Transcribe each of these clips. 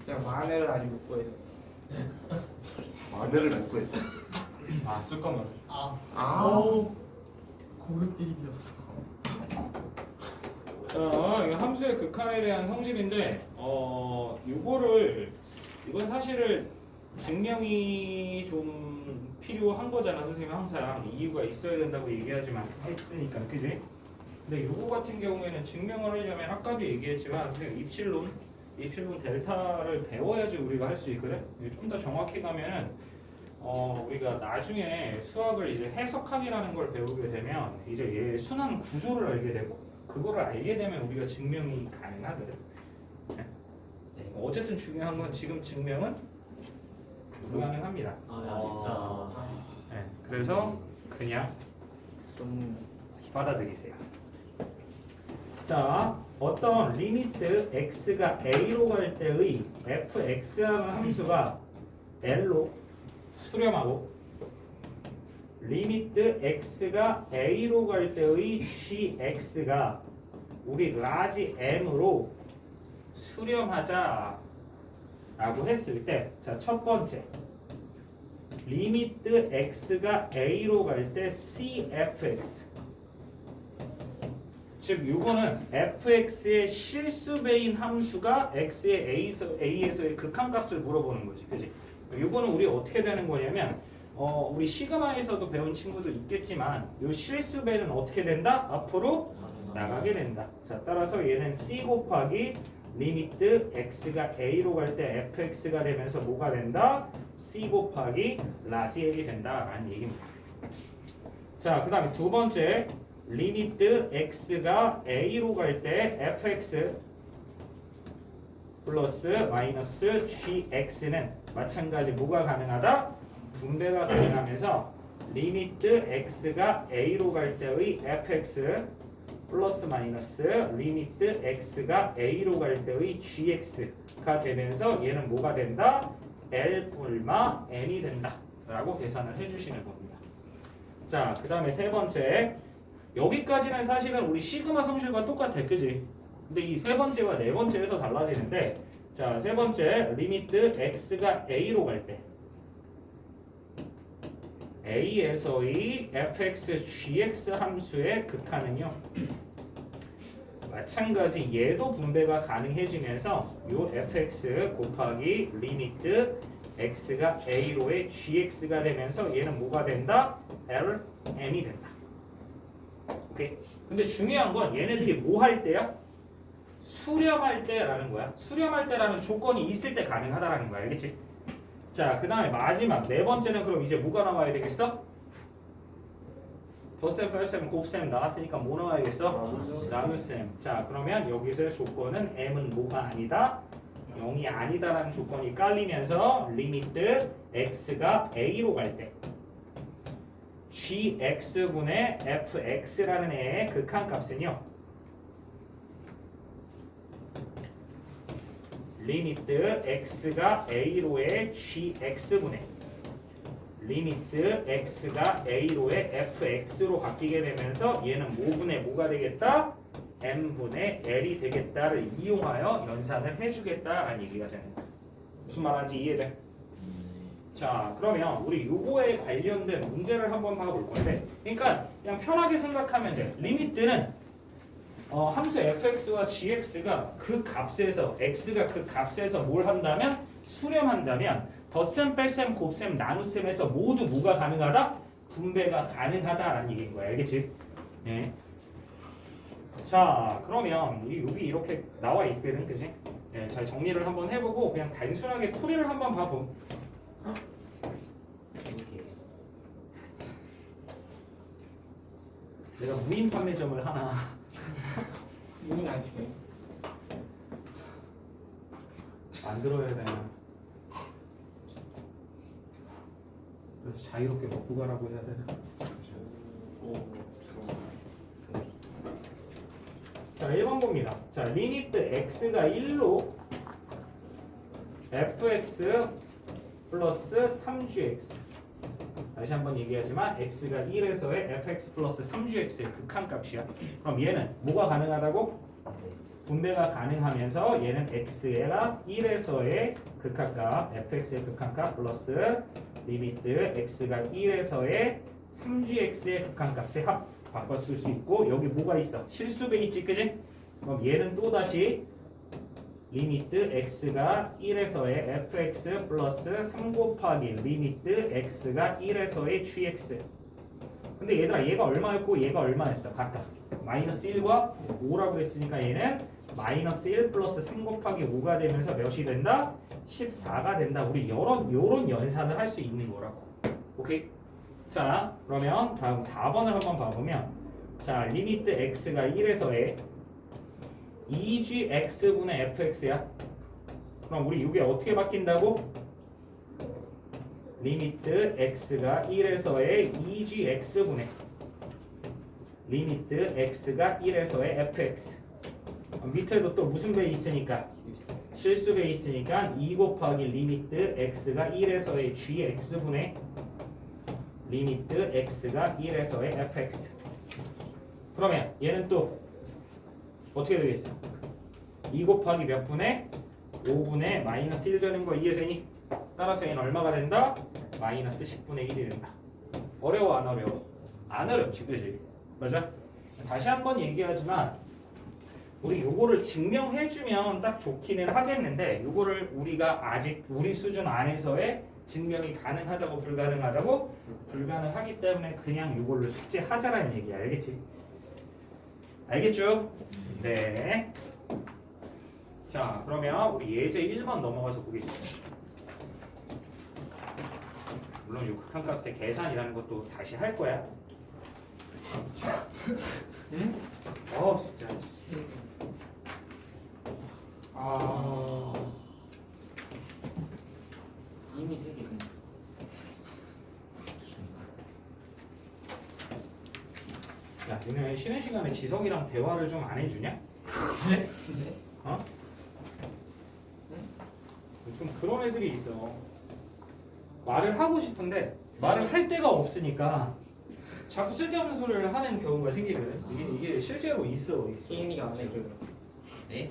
그냥 만회를 아직 못 구해요. 만회를 못 구했다. 아, 쓸 거면. 고르띠리였어. 자, 이거 함수의 극한에 대한 성질인데, 이건 사실은 증명이 좀 필요한 거잖아. 선생님 항상 이유가 있어야 된다고 얘기하지만 했으니까, 그지? 근데 이거 같은 경우에는 증명을 하려면 아까도 얘기했지만 선생님 입실론 델타를 배워야지 우리가 할 수 있거든. 좀 더 정확히 가면은 우리가 나중에 수학을 이제 해석학이라는 걸 배우게 되면 이제 얘 순환 구조를 알게 되고 그거를 알게 되면 우리가 증명이 가능하거든. 네? 어쨌든 중요한 건 지금 증명은 불가능합니다. 아쉽다. 네, 그래서 그냥 좀 받아들이세요. 자, 어떤 리미트 x가 a로 갈 때의 fx라는 함수가 l로 수렴하고 리미트 x가 a로 갈 때의 gx가 우리 라지 m으로 수렴하자 라고 했을 때, 자, 첫 번째 리미트 x가 a로 갈 때 cfx, 즉 이거는 fx의 실수배인 함수가 x의 a에서의 극한값을 물어보는 거지, 그지? 이거는 우리 어떻게 되는 거냐면 우리 시그마에서도 배운 친구도 있겠지만 이 실수배는 어떻게 된다? 앞으로 나가게 된다. 자, 따라서 얘는 c 곱하기 리미트 x가 a로 갈 때 fx가 되면서 뭐가 된다? c 곱하기 라지 l이 된다라는 얘기입니다. 자, 그 다음에 두 번째 리미트 x가 a로 갈 때 fx 플러스 마이너스 gx는 마찬가지 뭐가 가능하다? 분배가 가능하면서 리미트 x가 a로 갈 때의 fx 플러스 마이너스 리미트 x가 a로 갈 때의 gx가 되면서 얘는 뭐가 된다? l 얼마 n이 된다 라고 계산을 해주시는 겁니다. 자, 그 다음에 세 번째, 여기까지는 사실은 우리 시그마 성질과 똑같아, 그지? 근데 이 세 번째와 네 번째에서 달라지는데, 자, 세 번째 리미트 x가 a로 갈 때 a에서의 fx gx 함수의 극한은요 마찬가지 얘도 분배가 가능해지면서 요 fx 곱하기 리미트 x가 a로의 gx가 되면서 얘는 뭐가 된다? l n이 된다. 오케이. 근데 중요한 건 얘네들이 뭐 할 때야? 수렴할 때라는 거야. 수렴할 때라는 조건이 있을 때 가능하다라는 거야. 알겠지? 자, 그 다음에 마지막 네 번째는 그럼 이제 뭐가 나와야 되겠어? 덧셈, 뺄셈, 곱셈 나왔으니까 뭐 나와야겠어? 나눗셈. 자, 그러면 여기서의 조건은 m은 뭐가 아니다? 0이 아니다라는 조건이 깔리면서 리미트 x가 a로 갈 때 gx분의 fx라는 애의 극한값은요 리미트 x가 a로의 gx분의 리미트 x가 a로의 fx로 바뀌게 되면서 얘는 뭐분의 뭐가 되겠다? m분의 l이 되겠다를 이용하여 연산을 해주겠다라는 얘기가 되는 거야. 무슨 말인지 이해돼? 자, 그러면 우리 요거에 관련된 문제를 한번 봐볼 건데, 그러니까 그냥 편하게 생각하면 돼. 리미트는 함수 fx와 gx가 그 값에서 x가 그 값에서 뭘 한다면 수렴한다면 덧셈, 뺄셈, 곱셈, 나눗셈에서 모두 뭐가 가능하다? 분배가 가능하다라는 얘기인 거야. 알겠지? 네. 자, 그러면 여기 이렇게 나와 있거든, 그지? 네, 잘 정리를 한번 해보고 그냥 단순하게 풀이를 한번 봐보. 내가 무인 판매점을 하나 눈이 안 치게. 만들어야 되나? 그래서 자유롭게 먹고 가라고 해야 되나? 자, 1번 봅니다. 자, 리미트 x가 1로 fx 플러스 3gx, 다시 한번 얘기하지만 x가 1에서의 fx 플러스 3gx의 극한값이야. 그럼 얘는 뭐가 가능하다고? 분배가 가능하면서 얘는 x가 1에서의 극한값 fx의 극한값 플러스 리미트 x가 1에서의 3gx의 극한값의 합 바꿔 쓸 수 있고 여기 뭐가 있어? 실수배 있지 그지? 그럼 얘는 또다시 리미트 x가 1에서의 fx 플러스 3 곱하기 리미트 x가 1에서의 gx. 근데 얘들아 얘가 얼마였고 얘가 얼마였어? 각각 마이너스 1과 5라고 했으니까 얘는 마이너스 1 플러스 3 곱하기 5가 되면서 몇이 된다? 14가 된다. 우리 요런 연산을 할 수 있는 거라고. 오케이? 자 그러면 다음 4번을 한번 봐보면 자 리미트 x가 1에서의 2gx분의 fx야. 그럼 우리 이게 어떻게 바뀐다고? 리미트 x가 1에서의 2gx분의 리미트 x가 1에서의 fx. 밑에도 또 무슨 배 있으니까? 실수배 있으니까 2 곱하기 리미트 x가 1에서의 gx분의 리미트 x가 1에서의 fx. 그러면 얘는 또 어떻게 되겠어? 2 곱하기 몇 분의 5분의 마이너스 1 되는 거 이해되니? 따라서 얘는 얼마가 된다? 마이너스 10분의 1이 된다. 어려워 안 어려워? 안 어렵지 그지? 맞아? 다시 한번 얘기하지만 우리 요거를 증명해주면 딱 좋기는 하겠는데 요거를 우리가 아직 우리 수준 안에서의 증명이 가능하다고 불가능하다고? 불가능하기 때문에 그냥 요걸로 숙제하자라는 얘기야. 알겠지? 알겠죠? 네. 자 그러면 우리 예제 1번 넘어가서 보겠습니다. 물론 요 극한값의 계산이라는 것도 다시 할 거야. 응? 진짜. 아 이미 3개. 야, 너네 쉬는 시간에 지석이랑 대화를 좀 안 해주냐? 네? 어? 좀 그런 애들이 있어. 말을 하고 싶은데 말을 할 데가 없으니까 자꾸 쓸데없는 소리를 하는 경우가 생기거든. 이게 실제로 있어. 세인이가 안 해줘요. 네?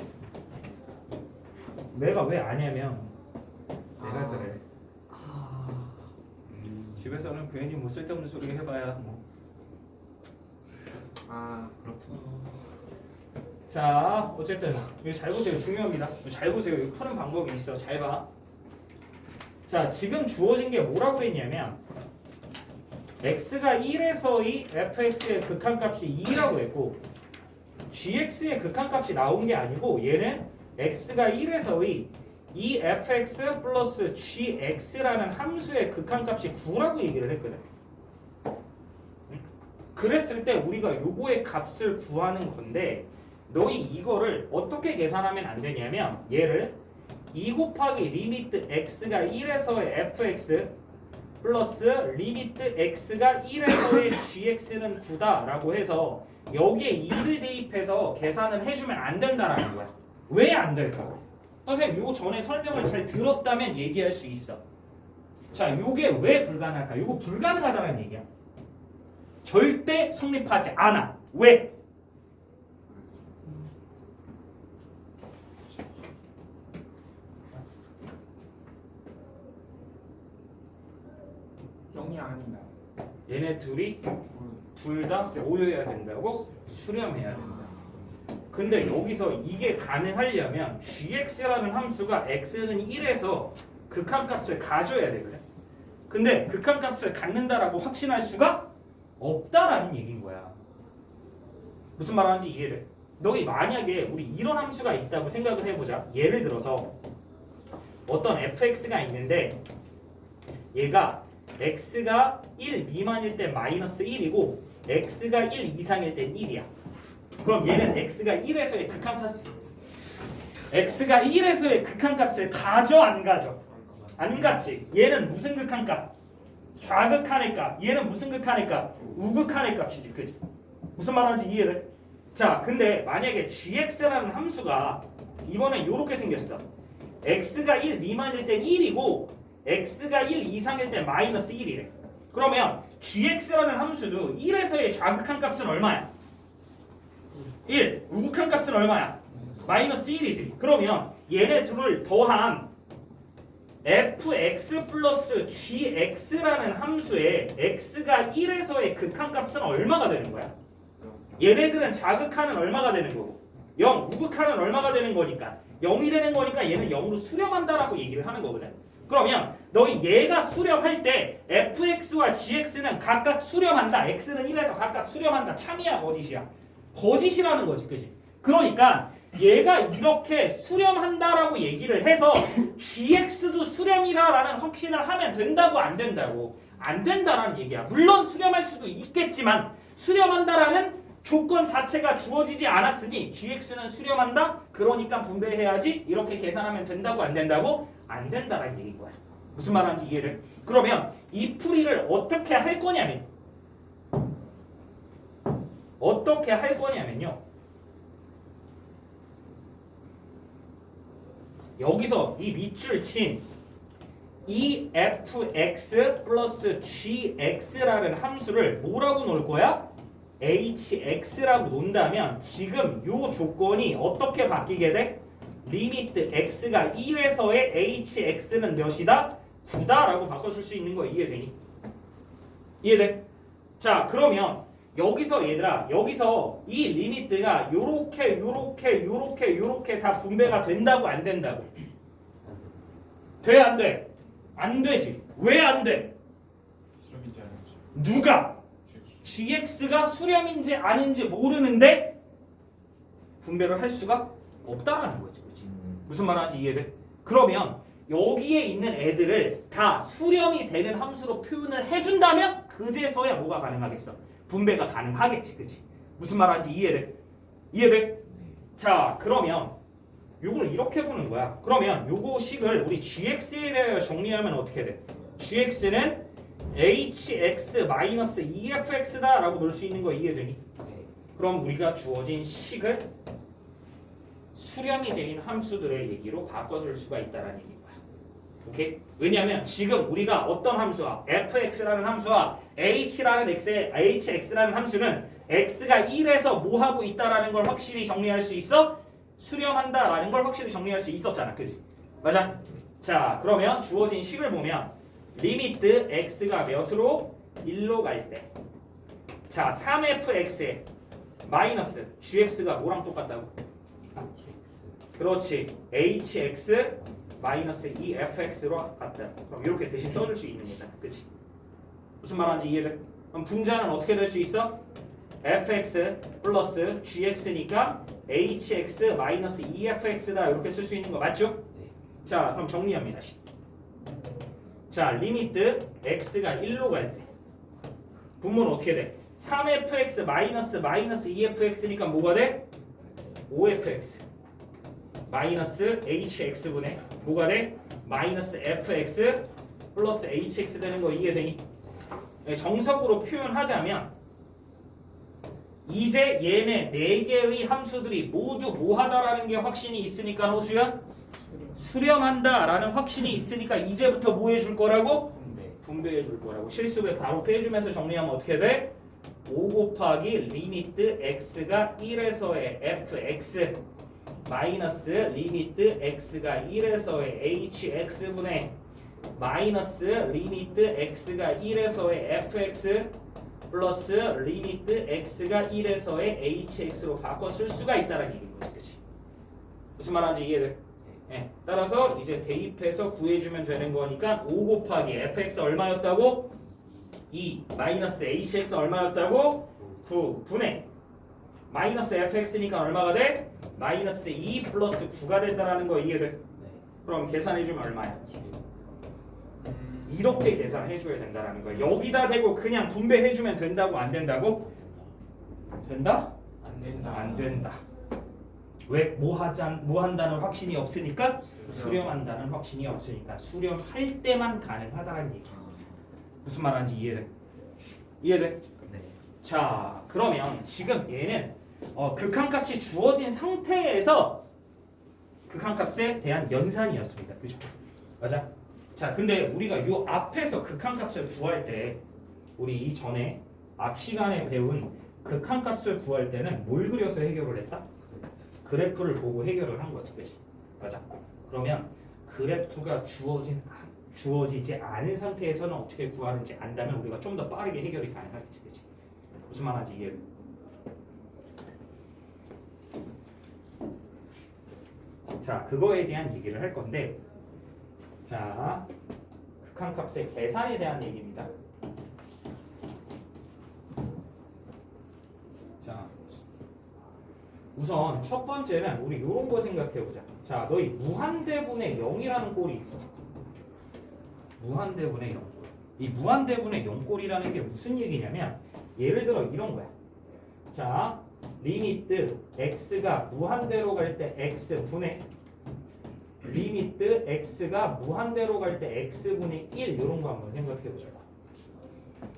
내가 왜 아냐면 내가 아. 그래. 집에서는 괜히 뭐 쓸데없는 소리 해봐야 뭐. 아 그렇구나. 자 어쨌든 이거 잘 보세요. 중요합니다. 이거 잘 보세요. 이거 푸는 방법이 있어. 잘 봐. 자 지금 주어진 게 뭐라고 했냐면 x가 1에서의 fx의 극한값이 2라고 했고 gx의 극한값이 나온 게 아니고 얘는 x가 1에서의 이 fx 플러스 gx라는 함수의 극한값이 9라고 얘기를 했거든. 그랬을 때 우리가 요거의 값을 구하는 건데 너희 이거를 어떻게 계산하면 안 되냐면 얘를 2 곱하기 리미트 x가 1에서의 fx 플러스 리미트 x가 1에서의 gx는 9다 라고 해서 여기에 2를 대입해서 계산을 해주면 안 된다라는 거야. 왜 안 될까? 선생님 요거 전에 설명을 잘 들었다면 얘기할 수 있어. 자 요게 왜 불가능할까? 요거 불가능하다는 얘기야. 절대 성립하지 않아. 왜? 영이 아니다. 얘네 둘이 둘 다 모여야 된다고? 수렴해야 된다. 근데 여기서 이게 가능하려면 gx라는 함수가 x는 1에서 극한값을 가져야 되거든. 근데 극한값을 갖는다라고 확신할 수가 없다라는 얘기인 거야. 무슨 말하는지 이해돼? 너희 만약에 우리 이런 함수가 있다고 생각을 해보자. 예를 들어서 어떤 fx가 있는데 얘가 x가 1 미만일 때 마이너스 1이고 x가 1 이상일 때 1이야. 그럼 얘는 x가 1에서의 극한값을 가져 안 가져? 안 갔지. 얘는 무슨 극한값? 좌극한의 값. 얘는 무슨 극한의 값? 우극한의 값이지. 그치? 무슨 말하는지 이해돼? 자 근데 만약에 gx라는 함수가 이번엔 요렇게 생겼어. x가 1 미만일 땐 1이고 x가 1 이상일 땐 마이너스 1이래. 그러면 gx라는 함수도 1에서의 좌극한 값은 얼마야? 1. 우극한 값은 얼마야? 마이너스 1이지. 그러면 얘네 둘을 더한 fx 플러스 gx라는 함수에 x가 1에서의 극한값은 얼마가 되는 거야? 얘네들은 자극하는 얼마가 되는 거고 0, 우극하는 얼마가 되는 거니까 0이 되는 거니까 얘는 0으로 수렴한다라고 얘기를 하는 거거든. 그러면 너희 얘가 수렴할 때 fx와 gx는 각각 수렴한다. x는 1에서 각각 수렴한다. 참이야 거짓이야? 거짓이라는 거지. 그지? 그러니까 얘가 이렇게 수렴한다라고 얘기를 해서 gx도 수렴이다라는 확신을 하면 된다고 안 된다고? 안 된다라는 얘기야. 물론 수렴할 수도 있겠지만 수렴한다라는 조건 자체가 주어지지 않았으니 gx는 수렴한다? 그러니까 분배해야지 이렇게 계산하면 된다고 안 된다고? 안 된다라는 얘기인 거야. 무슨 말하는지 이해를? 그러면 이 풀이를 어떻게 할 거냐면요. 여기서 이 밑줄 친 EFX 플러스 GX라는 함수를 뭐라고 놓을 거야? HX라고 놓는다면 지금 요 조건이 어떻게 바뀌게 돼? 리미트 X가 1에서의 HX는 몇이다? 9다 라고 바꿔줄 수 있는 거 이해되니? 이해돼? 자 그러면 여기서 얘들아 여기서 이 리미트가 요렇게 다 분배가 된다고 안 된다고? 돼 안 돼? 안 되지. 왜 안 돼? 수렴이지 않을지. 누가? gx가 수렴인지 아닌지 모르는데 분배를 할 수가 없다라는 거지. 그치? 무슨 말하는지 이해돼? 그러면 여기에 있는 애들을 다 수렴이 되는 함수로 표현을 해준다면 그제서야 뭐가 가능하겠어? 분배가 가능하겠지. 그치? 무슨 말하는지 이해돼? 이해돼? 자 그러면 요걸 이렇게 보는 거야. 그러면 요거 식을 우리 gx에 대해 정리하면 어떻게 돼? gx는 hx-efx다 라고 놓을 수 있는 거 이해되니? 그럼 우리가 주어진 식을 수렴이 되는 함수들의 얘기로 바꿔줄 수가 있다는 얘기인 거야. 오케이? 왜냐하면 지금 우리가 어떤 함수와 fx라는 함수와 hx라는 함수는 x가 1에서 뭐 하고 있다라는 걸 확실히 정리할 수 있어? 수렴한다라는 걸 확실히 정리할 수 있었잖아. 그지? 맞아? 자 그러면 주어진 식을 보면 리미트 x가 몇으로? 1로 갈 때 자 3fx에 마이너스 gx가 뭐랑 똑같다고? 그렇지 hx 마이너스 2fx로 같다. 그럼 이렇게 대신 써줄 수 있는 거잖아. 그치? 무슨 말하는지 이해돼? 그럼 분자는 어떻게 될 수 있어? fx 플러스 gx니까 hx 마이너스 2fx다 이렇게 쓸 수 있는 거 맞죠? 자 그럼 정리합니다. 자 리미트 x가 1로 갈 때 분모는 어떻게 돼? 3fx 마이너스 2fx니까 뭐가 돼? 5fx 마이너스 hx분의 뭐가 돼? 마이너스 fx 플러스 hx 되는 거 이해되니? 정석으로 표현하자면 이제 얘네 4개의 함수들이 모두 뭐하다라는 게 확신이 있으니까 호수야? 수렴한다라는 확신이 있으니까 이제부터 뭐 해줄 거라고? 분배해 줄 거라고. 실수배 바로 빼주면서 정리하면 어떻게 돼? 5 곱하기 리미트 x가 1에서의 fx 마이너스 리미트 x가 1에서의 hx분의 마이너스 리미트 x가 1에서의 fx 플러스 리미트 x가 1에서의 hx로 바꿔 쓸 수가 있다는 얘기인 거지. 그치? 무슨 말하는지 이해돼? 네. 따라서 이제 대입해서 구해주면 되는 거니까 5 곱하기 fx 얼마였다고? 2 마이너스 hx 얼마였다고? 9 분의 마이너스 fx니까 얼마가 돼? 마이너스 2 플러스 9가 된다는 거 이해돼? 그럼 계산해주면 얼마야? 이렇게 계산해줘야 된다는 거야. 여기다 대고 그냥 분배해주면 된다고 안 된다고? 된다? 안 된다. 안 된다. 왜? 뭐 한다는 확신이 없으니까? 수렴한다는 확신이 없으니까 수렴할 때만 가능하다는 얘기야. 무슨 말하는지 이해돼? 이해돼? 네. 자 그러면 지금 얘는 극한값이 주어진 상태에서 극한값에 대한 연산이었습니다. 그죠? 맞아? 자 근데 우리가 요 앞에서 극한값을 구할 때 우리 이전에 앞 시간에 배운 극한값을 구할 때는 뭘 그려서 해결을 했다? 그래프를 보고 해결을 한 거지, 그치? 맞아. 그러면 그래프가 주어지지 않은 상태에서는 어떻게 구하는지 안다면 우리가 좀 더 빠르게 해결이 가능하겠지, 그치? 무슨 말인지 이해를. 자, 그거에 대한 얘기를 할 건데, 자, 극한값의 계산에 대한 얘기입니다. 자, 우선 첫 번째는 우리 이런 거 생각해보자. 자, 너희 무한대분의 0이라는 꼴이 있어. 무한대분의 0꼴. 이 무한대분의 0꼴이라는 게 무슨 얘기냐면, 예를 들어 이런 거야. 자, 리미트 x가 무한대로 갈 때 x분의 리미트 x가 무한대로 갈 때 x분의 1 이런 거 한번 생각해보자.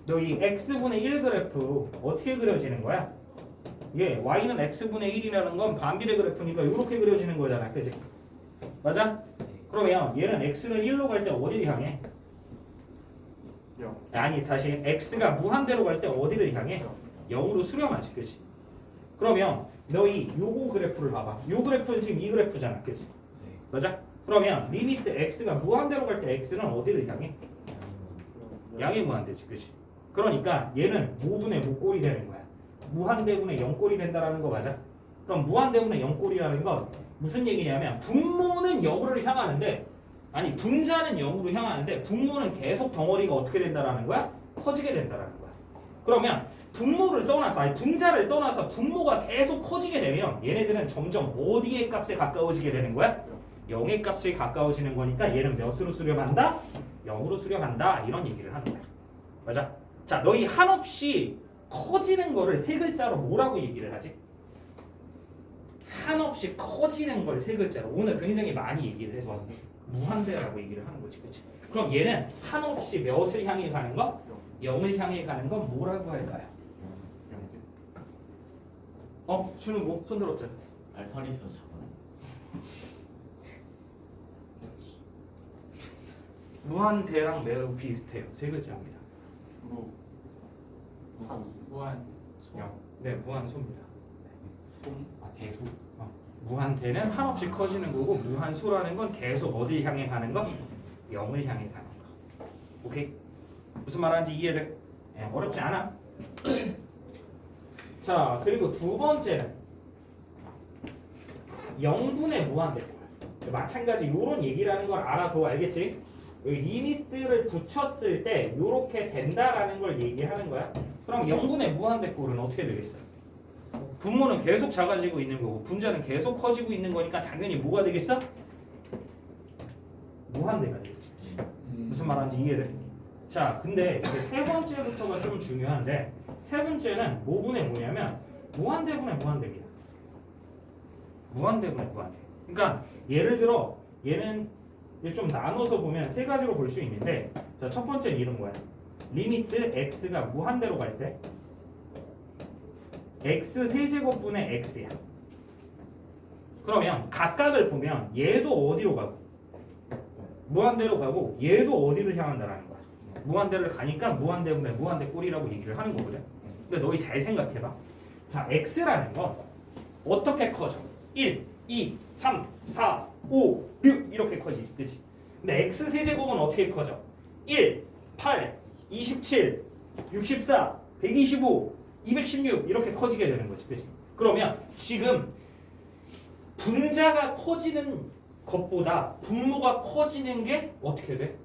너 이 x분의 1 그래프 어떻게 그려지는 거야? 예, y는 x분의 1이라는 건 반비례 그래프니까 이렇게 그려지는 거잖아, 그지? 맞아? 그러면 얘는 x는 1로 갈 때 어디를 향해? 아니 다시 x가 무한대로 갈 때 어디를 향해? 0으로 수렴하지, 그지? 그러면 너희 요거 그래프를 봐봐. 요 그래프는 지금 이 그래프잖아, 그지? 맞아? 그러면 리미트 x가 무한대로 갈 때 x는 어디를 향해? 양의 무한대지, 그지? 그러니까 얘는 모분의 무꼴이 되는 거야. 무한대분의 0꼴이 된다라는 거 맞아? 그럼 무한대분의 0꼴이라는 건 무슨 얘기냐면 분모는 0으로 향하는데 아니 분자는 0으로 향하는데 분모는 계속 덩어리가 어떻게 된다라는 거야? 커지게 된다라는 거야. 그러면 분모를 떠나서 아니 분자를 떠나서 분모가 계속 커지게 되면 얘네들은 점점 어디의 값에 가까워지게 되는 거야? 0의 값에 가까워지는 거니까 얘는 몇으로 수렴한다? 0으로 수렴한다 이런 얘기를 하는 거야. 맞아? 자, 너희 한없이 커지는 거를 세 글자로 뭐라고 얘기를 하지? 한없이 커지는 걸 세 글자로 오늘 굉장히 많이 얘기를 했었어. 무한대라고 얘기를 하는 거지, 그렇지? 그럼 얘는 한없이 몇을 향해 가는 거? 0을 향해 가는 건 뭐라고 할까요? 준우 뭐? 손 들었잖아. 알파리에서 잡아요. 무한대랑 매우 비슷해요. 세 글자입니다. 무한 네, 무한소입니다. 대소 무한대는 한없이 커지는 거고 무한소라는 건 계속 어딜 향해 가는 거? 0을 향해 가는 거. 오케이? 무슨 말하는지 이해돼? 어렵지 않아? 자, 그리고 두 번째는 0분의 무한대. 마찬가지 이런 얘기라는 걸 알아도 알겠지? 여기 리미트를 붙였을 때 이렇게 된다라는 걸 얘기하는 거야. 그럼 0분의 무한대꼴은 어떻게 되겠어요? 분모는 계속 작아지고 있는 거고 분자는 계속 커지고 있는 거니까 당연히 뭐가 되겠어? 무한대가 되겠지. 그치? 무슨 말하는지 이해돼? 자, 근데 이제 세 번째부터가 좀 중요한데 세 번째는 뭐분의 뭐냐면 무한대분의 무한대입니다. 무한대분의 무한대. 그러니까 예를 들어 얘는 이제 좀 나눠서 보면 세 가지로 볼 수 있는데 자, 첫 번째는 이런 거야. 리미트 x가 무한대로 갈 때 x 세제곱분의 x야. 그러면 각각을 보면 얘도 어디로 가고 무한대로 가고 얘도 어디를 향한다라는 거야. 무한대를 가니까 무한대분의 무한대꼴이라고 얘기를 하는 거거든. 근데 너희 잘 생각해봐. 자, x라는 건 어떻게 커져? 1, 2, 3, 4, 5, 6 이렇게 커지지, 그치? 근데 x 세제곱은 어떻게 커져? 1, 8, 27, 64, 125, 216 이렇게 커지게 되는 거지, 그치? 그러면 지금 분자가 커지는 것보다 분모가 커지는 게 어떻게 돼?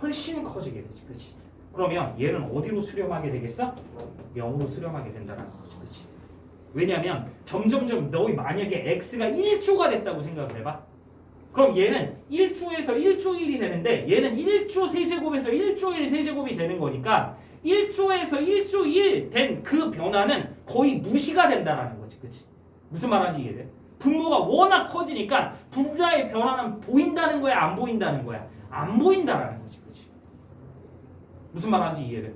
훨씬 커지게 되지, 그치? 그러면 얘는 어디로 수렴하게 되겠어? 0으로 수렴하게 된다는 거지, 그치? 왜냐면 점점점 너희 만약에 x가 1조가 됐다고 생각을 해봐. 그럼 얘는 1조에서 1조 1이 되는데 얘는 1조 세제곱에서 1조 1 세제곱이 되는 거니까 1조에서 1조 1 된 그 변화는 거의 무시가 된다라는 거지, 그치? 무슨 말하는지 이해돼? 분모가 워낙 커지니까 분자의 변화는 보인다는 거야, 안 보인다는 거야? 안 보인다라는 거지, 그치? 무슨 말하는지 이해돼?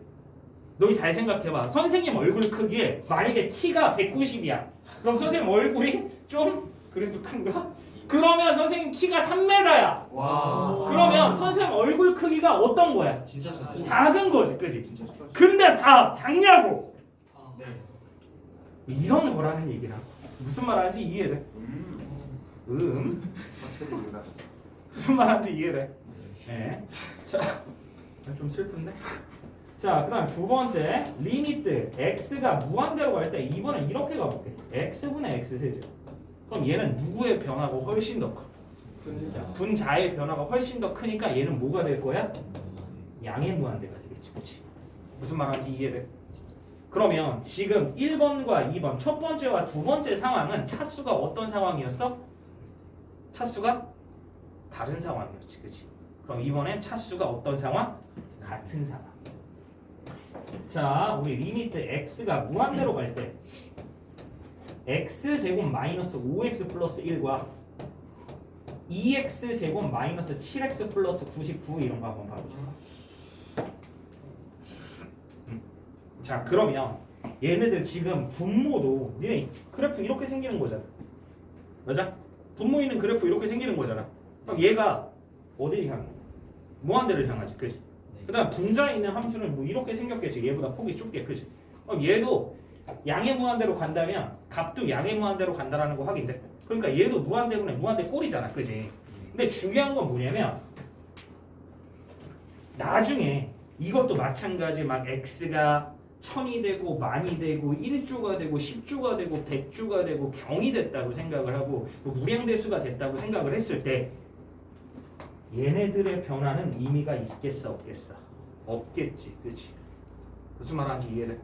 너희 잘 생각해봐. 선생님 얼굴 크기에 만약에 키가 190이야. 그럼 선생님 얼굴이 좀 그래도 큰가? 그러면 선생님 키가 3m야. 와. 그러면 선생님 얼굴 크기가 어떤 거야? 진짜 작아. 작은 거지, 그지? 근데 봐, 작냐고. 네. 이런 거라는 얘기라. 무슨 말 하는지 이해돼? 확실히 이해가. 무슨 말 하는지 이해돼? 네. 자, 좀 슬픈데? 자, 그 다음 두 번째 리미트 x가 무한대로 갈 때 이번엔 이렇게 가볼게. x분의 x 세제곱. 그럼 얘는 누구의 변화가 훨씬 더 커? 분자의 변화가 훨씬 더 크니까 얘는 뭐가 될 거야? 양의 무한대가 되겠지. 그치? 무슨 말 하는지 이해돼? 그러면 지금 1번과 2번 첫 번째와 두 번째 상황은 차수가 어떤 상황이었어? 차수가 다른 상황이었지. 그치? 그럼 이번엔 차수가 어떤 상황? 같은 상황. 자, 우리 리미트 x가 무한대로 갈 때 x제곱 마이너스 5x 플러스 1과 2x제곱 마이너스 7x 플러스 99 이런 거 한번 봐보자. 자, 그러면 얘네들 지금 분모도 니네 그래프 이렇게 생기는 거잖아. 맞아? 분모 있는 그래프 이렇게 생기는 거잖아. 그럼 얘가 어디를 향해? 무한대를 향하지. 그지? 그 다음 분자에 있는 함수는 뭐 이렇게 생겼겠지. 얘보다 폭이 좁게. 그지? 그럼 얘도 양의 무한대로 간다면 값도 양의 무한대로 간다라는 거 확인돼. 그러니까 얘도 무한대분의 무한대 꼴이잖아. 그지? 근데 중요한 건 뭐냐면 나중에 이것도 마찬가지 막 x가 1000이 되고 만이 되고 1조가 되고 10조가 되고 100조가 되고 경이 됐다고 생각을 하고 뭐 무량대수가 됐다고 생각을 했을 때 얘네들의 변화는 의미가 있겠어 없겠어? 없겠지. 그렇지? 무슨 말하는지 이해돼?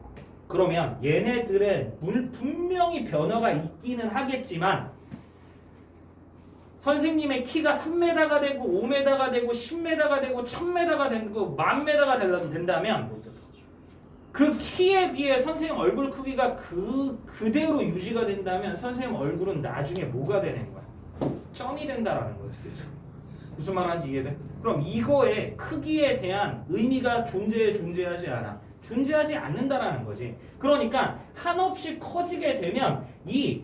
그러면 얘네들은 분명히 변화가 있기는 하겠지만 선생님의 키가 3m가 되고 5m가 되고 10m가 되고 1000m가 되고 10,000m가 된다면 그 키에 비해 선생님 얼굴 크기가 그대로 유지가 된다면 선생님 얼굴은 나중에 뭐가 되는 거야? 점이 된다라는 거지. 그치? 무슨 말 하는지 이해돼? 그럼 이거의 크기에 대한 의미가 존재하지 않아. 존재하지 않는다라는 거지. 그러니까 한없이 커지게 되면 이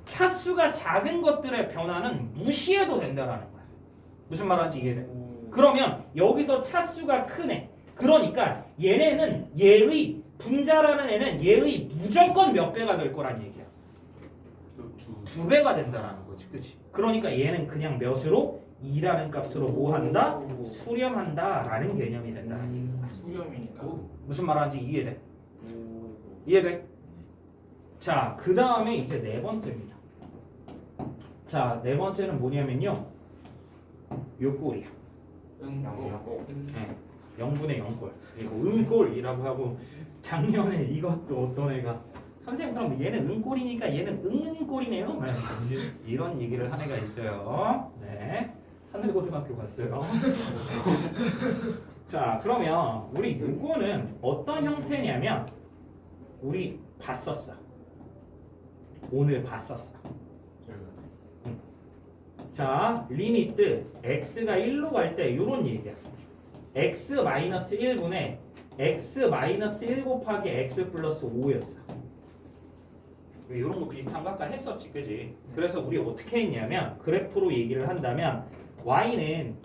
차수가 작은 것들의 변화는 무시해도 된다라는 거야. 무슨 말 하는지 이해돼? 그러면 여기서 차수가 크네. 그러니까 얘네는 얘의 분자라는 애는 얘의 무조건 몇 배가 될 거란 얘기야. 두 배가 된다라는 거지. 그치? 그러니까 얘는 그냥 몇으로? 2라는 값으로 뭐 한다? 수렴한다 라는 개념이 된다는 얘기야. 수렴이니까. 무슨 말 하는지 이해돼? 이해돼? 자, 그 다음에 이제 네 번째입니다. 자, 네 번째는 뭐냐면요. 요 꼴이야. 네. 0분의 0꼴. 그리고 은꼴이라고 하고 작년에 이것도 어떤 애가 선생님 그럼 얘는 은꼴이니까 얘는 은꼴이네요. 이런 얘기를 한 애가 있어요. 네. 하늘고등학교 갔어요. 자, 그러면 우리 요거는 어떤 형태냐면 우리 봤었어. 오늘 봤었어. 자, 리미트 x가 1로 갈 때 이런 얘기야. x-1분의 x-1 곱하기 x 플러스 5였어. 이런 거 비슷한 거 아까 했었지, 그지? 그래서 우리 어떻게 했냐면 그래프로 얘기를 한다면 y는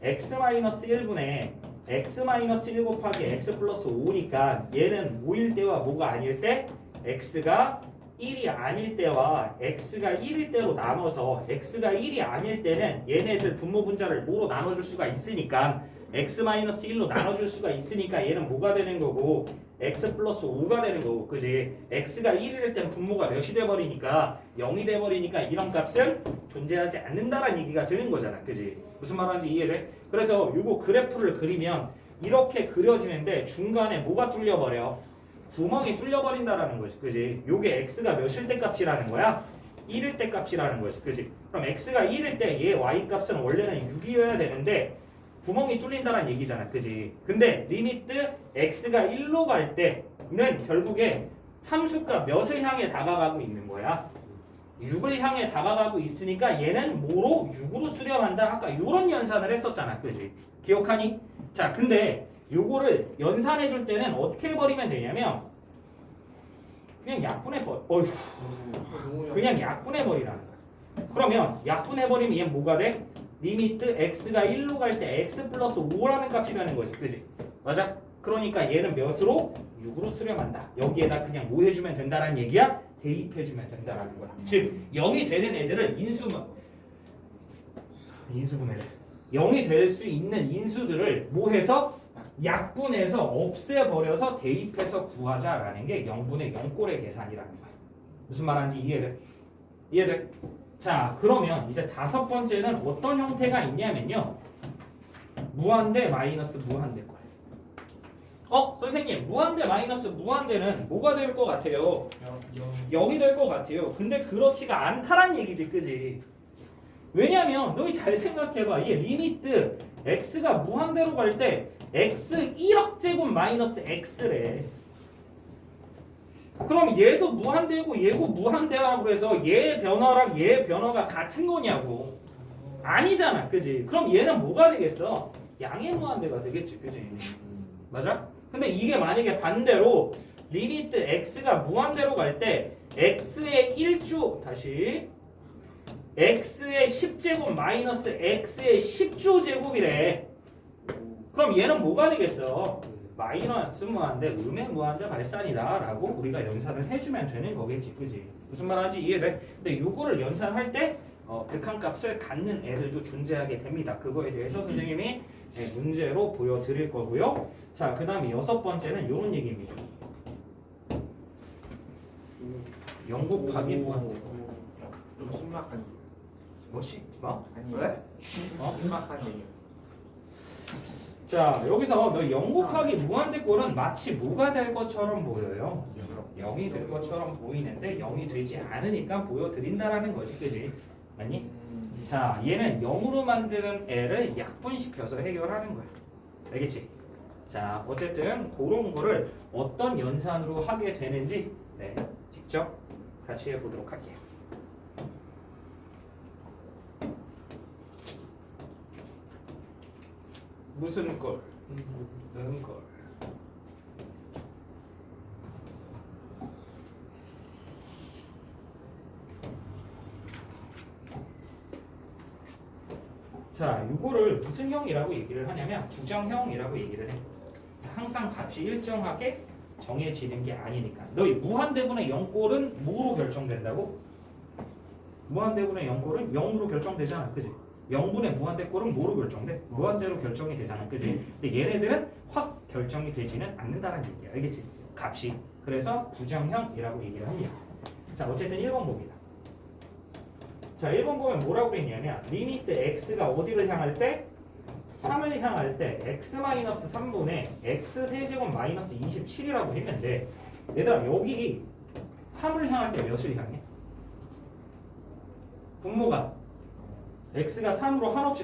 x-1분의 x-1 곱하기 x 플러스 5니까 얘는 5일 때와 뭐가 아닐 때 x가 1이 아닐 때와 x가 1일 때로 나눠서 x가 1이 아닐 때는 얘네들 분모 분자를 뭐로 나눠줄 수가 있으니까 x-1로 나눠줄 수가 있으니까 얘는 뭐가 되는 거고 x 플러스 5가 되는 거고, 그지? x가 1일 때는 분모가 몇이 돼버리니까 0이 돼버리니까 이런 값은 존재하지 않는다라는 얘기가 되는 거잖아, 그지? 무슨 말 하는지 이해돼? 그래서 요거 그래프를 그리면 이렇게 그려지는데 중간에 뭐가 뚫려버려? 구멍이 뚫려버린다라는 거지, 그지? 요게 x가 몇일 때 값이라는 거야? 1일 때 값이라는 거지, 그지? 그럼 x가 1일 때 얘 y 값은 원래는 6이어야 되는데 구멍이 뚫린다는 얘기잖아, 그지? 근데 리미트 x가 1로 갈 때는 결국에 함수가 몇을 향해 다가가고 있는 거야? 6을 향해 다가가고 있으니까 얘는 뭐로? 6으로 수렴한다. 아까 요런 연산을 했었잖아, 그지? 기억하니? 자, 근데 요거를 연산해 줄 때는 어떻게 해버리면 되냐면 그냥 약분해버려. 그냥 약분해버리라는 거야. 그러면 약분해버리면 얘는 뭐가 돼? 리미트 x가 1로 갈 때 x 플러스 5라는 값이 되는 거지, 그지? 맞아? 그러니까 얘는 몇으로? 6으로 수렴한다. 여기에다 그냥 뭐 해주면 된다는 얘기야? 대입해주면 된다라는 거야. 즉 0이 되는 애들을 인수분해를 0이 될 수 있는 인수들을 뭐 해서 약분해서 없애버려서 대입해서 구하자라는 게 0분의 0꼴의 계산이라는 거야. 무슨 말하는지 이해돼? 이해돼? 자 그러면 이제 다섯 번째는 어떤 형태가 있냐면요. 무한대 마이너스 무한대 꼴. 선생님 무한대 마이너스 무한대는 뭐가 될 것 같아요? 0이 될 것 같아요. 근데 그렇지가 않다란 얘기지, 그지? 왜냐면 너희 잘 생각해봐. 이게 리미트 x가 무한대로 갈 때 x 1억 제곱 마이너스 x래. 그럼 얘도 무한대고 얘고 무한대라고 해서 얘 변화랑 얘 변화가 같은 거냐고. 아니잖아, 그지? 그럼 얘는 뭐가 되겠어? 양의 무한대가 되겠지, 그지? 맞아? 근데 이게 만약에 반대로 리미트 x가 무한대로 갈 때 x의 1조 다시 x의 10제곱 마이너스 x의 10조 제곱이래. 그럼 얘는 뭐가 되겠어? 마이너스 무한대, 음의 무한대 발산이다 라고 우리가 연산을 해주면 되는 거겠지, 그지? 무슨 말하는지 이해돼? 근데 요거를 연산할 때 극한값을 갖는 애들도 존재하게 됩니다. 그거에 대해서 선생님이 문제로 보여드릴 거고요. 자, 그 다음에 여섯 번째는 이런 얘기입니다. 0 곱하기 무한대. 좀 신박한 뭐지? 뭐? 아니 왜? 신박한 얘기. 자, 여기서 너 0 곱하기 무한대 꼴은 마치 뭐가 될 것처럼 보여요? 0이 될 것처럼 보이는데 0이 되지 않으니까 보여드린다라는 것이, 그지? 아니? 자, 얘는 0으로 만드는 애를 약분시켜서 해결하는 거야. 알겠지? 자, 어쨌든 그런 거를 어떤 연산으로 하게 되는지 직접 같이 해보도록 할게요. 무슨 꼴? 는 꼴. 자, 이거를 무슨 형이라고 얘기를 하냐면 부정형이라고 얘기를 해. 항상 값이 일정하게 정해지는 게 아니니까. 너희 무한대분의 0꼴은 뭐로 결정된다고? 무한대분의 0꼴은 0으로 결정되잖아, 그지? 0분의 무한대꼴은 뭐로 결정돼? 무한대로 결정이 되잖아, 그지? 근데 얘네들은 확 결정이 되지는 않는다는 얘기야, 알겠지? 값이. 그래서 부정형이라고 얘기를 합니다. 자, 어쨌든 1번 봅니다. 자, 1번 보면 뭐라고 했냐면 리미트 x가 어디를 향할 때? 3을 향할 때 x-3분의 x 세제곱 마이너스 27이라고 했는데 얘들아 여기 3을 향할 때 몇을 향해? 분모가 x가 3으로 한없이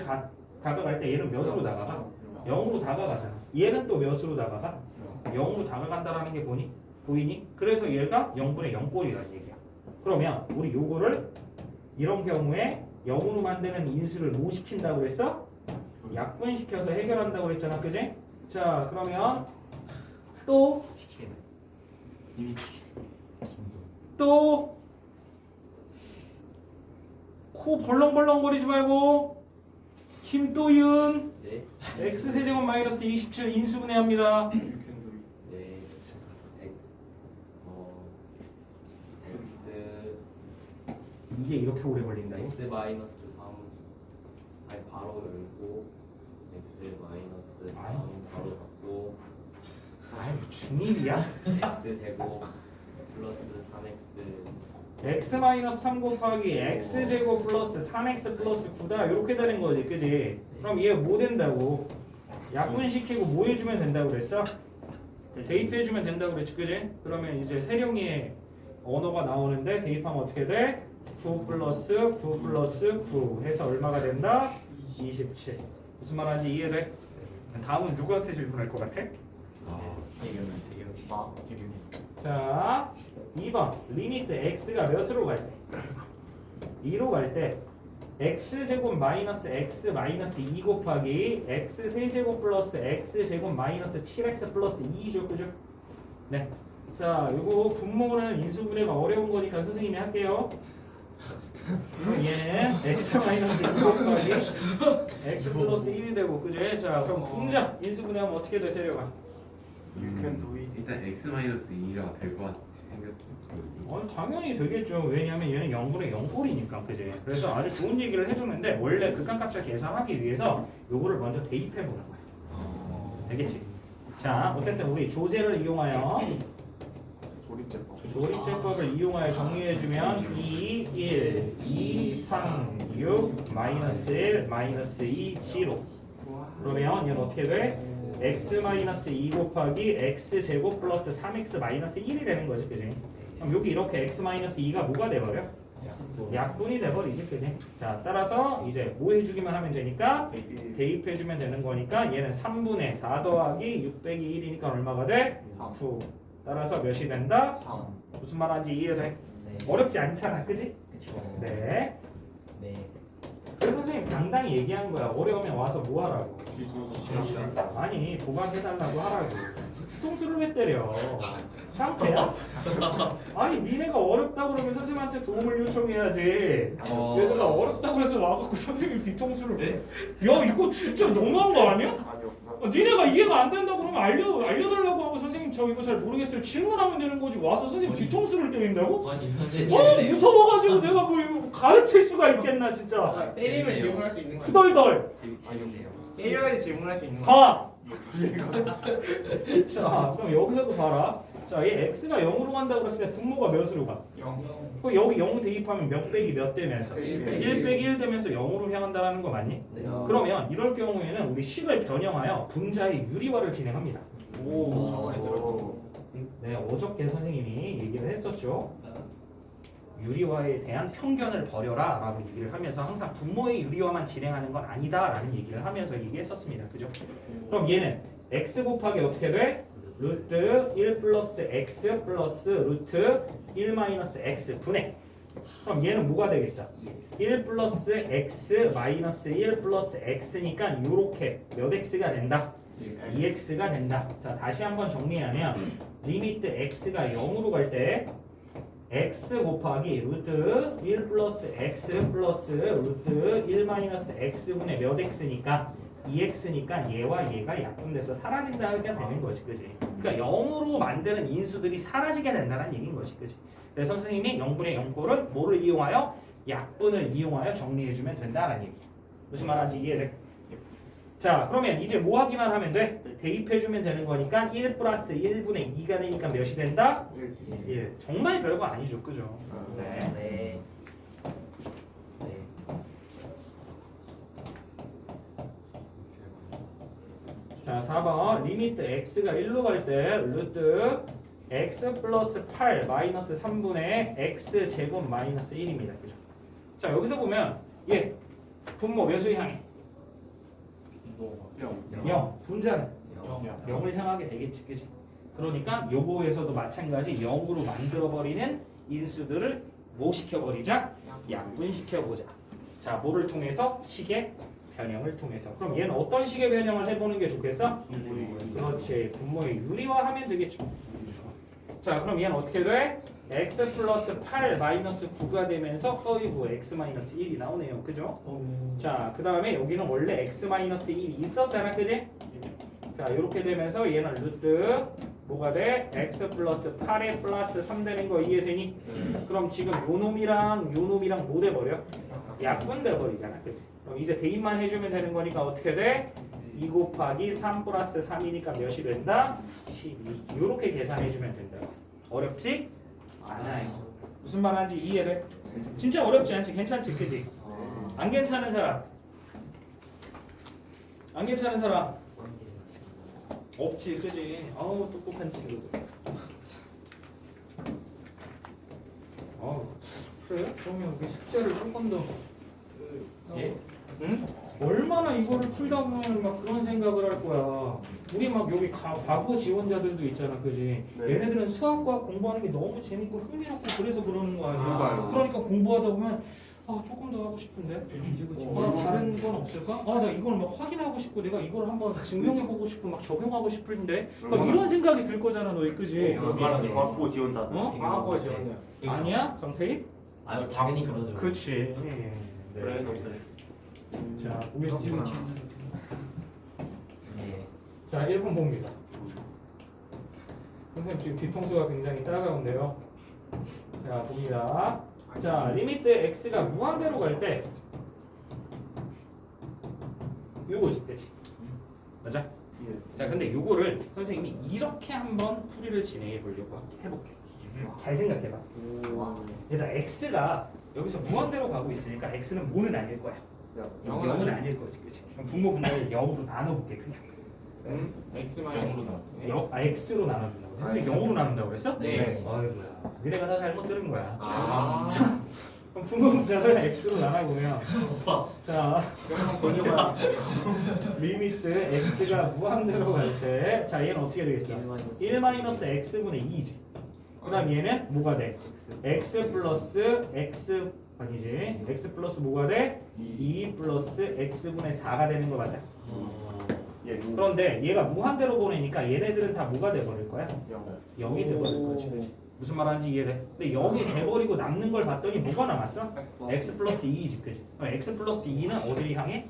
다가갈 때 얘는 몇으로 다가가? 0으로 다가가잖아. 얘는 또 몇으로 다가가? 0으로 다가간다라는 게 보이니? 그래서 얘가 0분의 0꼴이라는 얘기야. 그러면 우리 요거를 이런 경우에 0으로 만드는 인수를 뭐 시킨다고 했어? 약분시켜서 해결한다고 했잖아, 그지? 자, 그러면 또 이미 코 벌렁벌렁거리지 말고 김도윤 네. x 세제곱 마이너스 27 인수분해합니다. 네. X 이게 이렇게 오래 걸린다고? X 마이너스 3 아니 바로 열고 X 마이너스 3 아유. 바로 닫고 아유 중일이야? X 제곱 플러스 3X x-3 곱하기 x제곱 플러스 3x 플러스 9다 이렇게 되는 거지, 그지? 그럼 얘 뭐 된다고? 약분시키고 뭐 해주면 된다고 그랬어? 대입해주면 된다고 그랬지, 그지? 그러면 이제 세령의 언어가 나오는데 대입하면 어떻게 돼? 9 플러스 9 플러스 9 해서 얼마가 된다? 27. 무슨 말하는지 이해돼? 다음은 누구한테 질문할 것 같아? 대경이. 자, 2번 리미트 x가 몇으로 갈 때? 2로 갈 때 x제곱 마이너스 x 마이너스 2 곱하기 x 세제곱 플러스 x제곱 마이너스 7x 플러스 2죠, 그죠? 네. 자, 이거 분모는 인수분해가 어려운 거니까 선생님이 할게요. 그럼 얘는 x 마이너스 2 곱하기 x 플러스 1이 되고, 그죠? 자, 그럼 분자 인수분해하면 어떻게 돼, 세려가? You can do it. 일단 x-2가 될 것 같이 생겼거든요. 당연히 되겠죠. 왜냐면 얘는 0분의 0꼴이니까, 그지? 그래서 아주 좋은 얘기를 해주는데 원래 극한값을 계산하기 위해서 요거를 먼저 대입해 보는 거야. 알겠지? 자, 어쨌든 우리 조제를 이용하여 조립제법. 조립제법을 이용하여 정리해주면 2, 1, 2, 3, 6, 마이너스 1, 마이너스 2, 0. 그러면 얘는 어떻게 돼? x-2 곱하기 x제곱 플러스 3x 마이너스 1이 되는 거지, 그지? 그럼 여기 이렇게 x-2가 뭐가 돼버려? 약분이 돼버리지, 그지? 자, 따라서 이제 뭐 해주기만 하면 되니까 대입해주면 되는 거니까 얘는 3분의 4 더하기 6 빼기 1이니까 얼마가 돼? 9. 따라서 몇이 된다? 3. 무슨 말인지 이해돼? 네. 어렵지 않잖아, 그지? 그쵸. 네. 네. 그래서 선생님 당당히 얘기한 거야. 어려우면 와서 뭐 하라고? 비중수 아니 도박해달라고 하라고. 뒤통수를 왜 때려? 깡패야? 아니 니네가 어렵다고 그러면 선생님한테 도움을 요청해야지. 얘들아 어렵다고 해서 와갖고 선생님 뒤통수를 야 이거 진짜 너무한 거 아니야? 아니요. 니네가 이해가 안 된다고 그러면 알려달라고 하고 선생님 저 이거 잘 모르겠어요 질문하면 되는 거지. 와서 선생님 뒤통수를 때린다고? 아니 선생님. 무서워가지고 내가 뭐 이거 가르칠 수가 있겠나 진짜. 때리면 질문할 수 있는 거야. 후덜덜. 아니요. 때려야지 질문할 수 있는 거야. 봐. 자, 그럼 여기서도 봐라. 자, 얘 x가 0으로 간다고 그랬을 때 분모가 몇으로 가? 0. 그 여기 0 대입하면 몇 빼기 몇 되면서? 1 1 빼기 1 되면서 0으로 향한다는 거 맞니? 네. 그러면 이럴 경우에는 우리 식을 변형하여 분자의 유리화를 진행합니다. 저번에 들었고. 네, 어저께 선생님이 얘기를 했었죠. 유리화에 대한 편견을 버려라 라고 얘기를 하면서 항상 분모의 유리화만 진행하는 건 아니다 라는 얘기를 하면서 얘기했었습니다. 그죠? 그럼 얘는 x 곱하기 어떻게 돼? 루트 1 플러스 x 플러스 루트 1 마이너스 x 분의 그럼 얘는 뭐가 되겠어? 1 플러스 x 마이너스 1 플러스 x니까 요렇게 몇 x가 된다? 2x가 된다. 자 다시 한번 정리하면 리미트 x가 0으로 갈 때 x 곱하기 루트 1 플러스 x 플러스 루트 1 마이너스 x분의 몇 x니까 2x니까 얘와 얘가 약분돼서 사라진다가 되는 거지, 그지? 그러니까 0으로 만드는 인수들이 사라지게 된다는 얘기인 거지, 그지? 그래서 선생님이 0분의 0꼴은 뭐를 이용하여? 약분을 이용하여 정리해주면 된다는 얘기야. 무슨 말인지 이해돼? 자, 그러면 이제 뭐 하기만 하면 돼? 대입해주면 되는 거니까 1 플러스 1분의 2가 되니까 몇이 된다? 1. 정말 별거 아니죠, 그죠? 네. 네. 네. 자, 4번 리미트 x가 1로 갈 때 루트 x 플러스 8 마이너스 3분의 x 제곱 마이너스 1입니다. 그죠? 자, 여기서 보면 얘 분모 몇을 향해? 0. 분자는 0을 향하게 되겠지. 그지? 그러니까 요거에서도 마찬가지 0으로 만들어버리는 인수들을 뭐 시켜버리자? 약분시켜보자. 자, 뭐를 통해서? 식의 변형을 통해서. 그럼 얘는 어떤 식의 변형을 해보는 게 좋겠어? 그렇지. 분모의 유리화하면 되겠죠. 자, 그럼 얘는 어떻게 돼? x 플러스 8 마이너스 9가 되면서 어이구 x 마이너스 1이 나오네요. 그죠? 자, 그 다음에 여기는 원래 x 마이너스 1이 있었잖아. 그지? 자, 이렇게 되면서 얘는 루트 뭐가 돼? x 플러스 8에 플러스 3 되는 거 이해되니? 그럼 지금 요 놈이랑 뭐 돼버려? 약분 돼버리잖아. 그지? 그럼 이제 대입만 해주면 되는 거니까 어떻게 돼? 2 곱하기 3 플러스 3이니까 몇이 된다? 12. 이렇게 계산해주면 된다. 어렵지? 않아요. 무슨 말인지 이해돼? 진짜 어렵지 않지? 괜찮지? 그지? 안 괜찮은 사람? 안 괜찮은 사람? 없지, 그지? 아우 똑똑한 친구들. 그래? 그러면 우리 숙제를 조금 더 예? 응? 얼마나 이거를 풀다 보면 막 그런 생각을 할 거야. 우리 막 여기 과거 지원자들도 있잖아, 그지? 네. 얘네들은 수학과 공부하는 게 너무 재밌고 흥미롭고 그래서 그러는 거 아니야. 그러니까요. 그러니까 공부하다 보면 조금 더 하고 싶은데. 다른 건 없을까? 나 이걸 막 확인하고 싶고 내가 이걸 한번 증명해보고 싶고 막 적용하고 싶은데. 막 이런 생각이 들 거잖아, 너희, 그지? 과학고 지원자. 어? 과거 지원이야. 아니야, 강태희? 아주 당연히 그러죠. 그렇지. 그래, 너 그래. 자, 보겠습니다. 네. 자, 1번 봅니다. 선생님 지금 뒤통수가 굉장히 따가운데요. 자 봅니다. 자 리미트 x가 무한대로 갈 때 요거지, 그렇지? 맞아? 예. 자 근데 요거를 선생님이 이렇게 한번 풀이를 진행해 보려고 해볼게. 잘 생각해봐. 얘들아 x가 여기서 무한대로 가고 있으니까 x는 뭐는 아닐 거야. 영은 0은 아닐 거지, 그렇지? 그럼 분모 분모를 0으로 나눠볼게 그냥. X 마이너스 x로 나눠준다고. 근데 알겠어. 0으로 나눈다고 그랬어? 네. 어이구야. 니네가 다 잘못 들은 거야. 아. 그럼 분모 분자를 x로 나눠보면 자 건조가 리미트 x가 무한대로 갈 때 자 얘는 어떻게 되겠어? 1-x분의 2지. 그 다음 얘는 뭐가 돼? x 플러스 x 아니지. x 플러스 뭐가 돼? 2 플러스 x분의 4가 되는 거 맞아? 예. 그런데 얘가 무한대로 보내니까 얘네들은 다 뭐가 돼버릴 거야? 0이 돼버릴 거지. 그치? 무슨 말하는지 이해돼? 근데 0이 돼버리고 남는 걸 봤더니 뭐가 남았어? x 플러스 2지. 그치? x 플러스 2는 어디를 향해?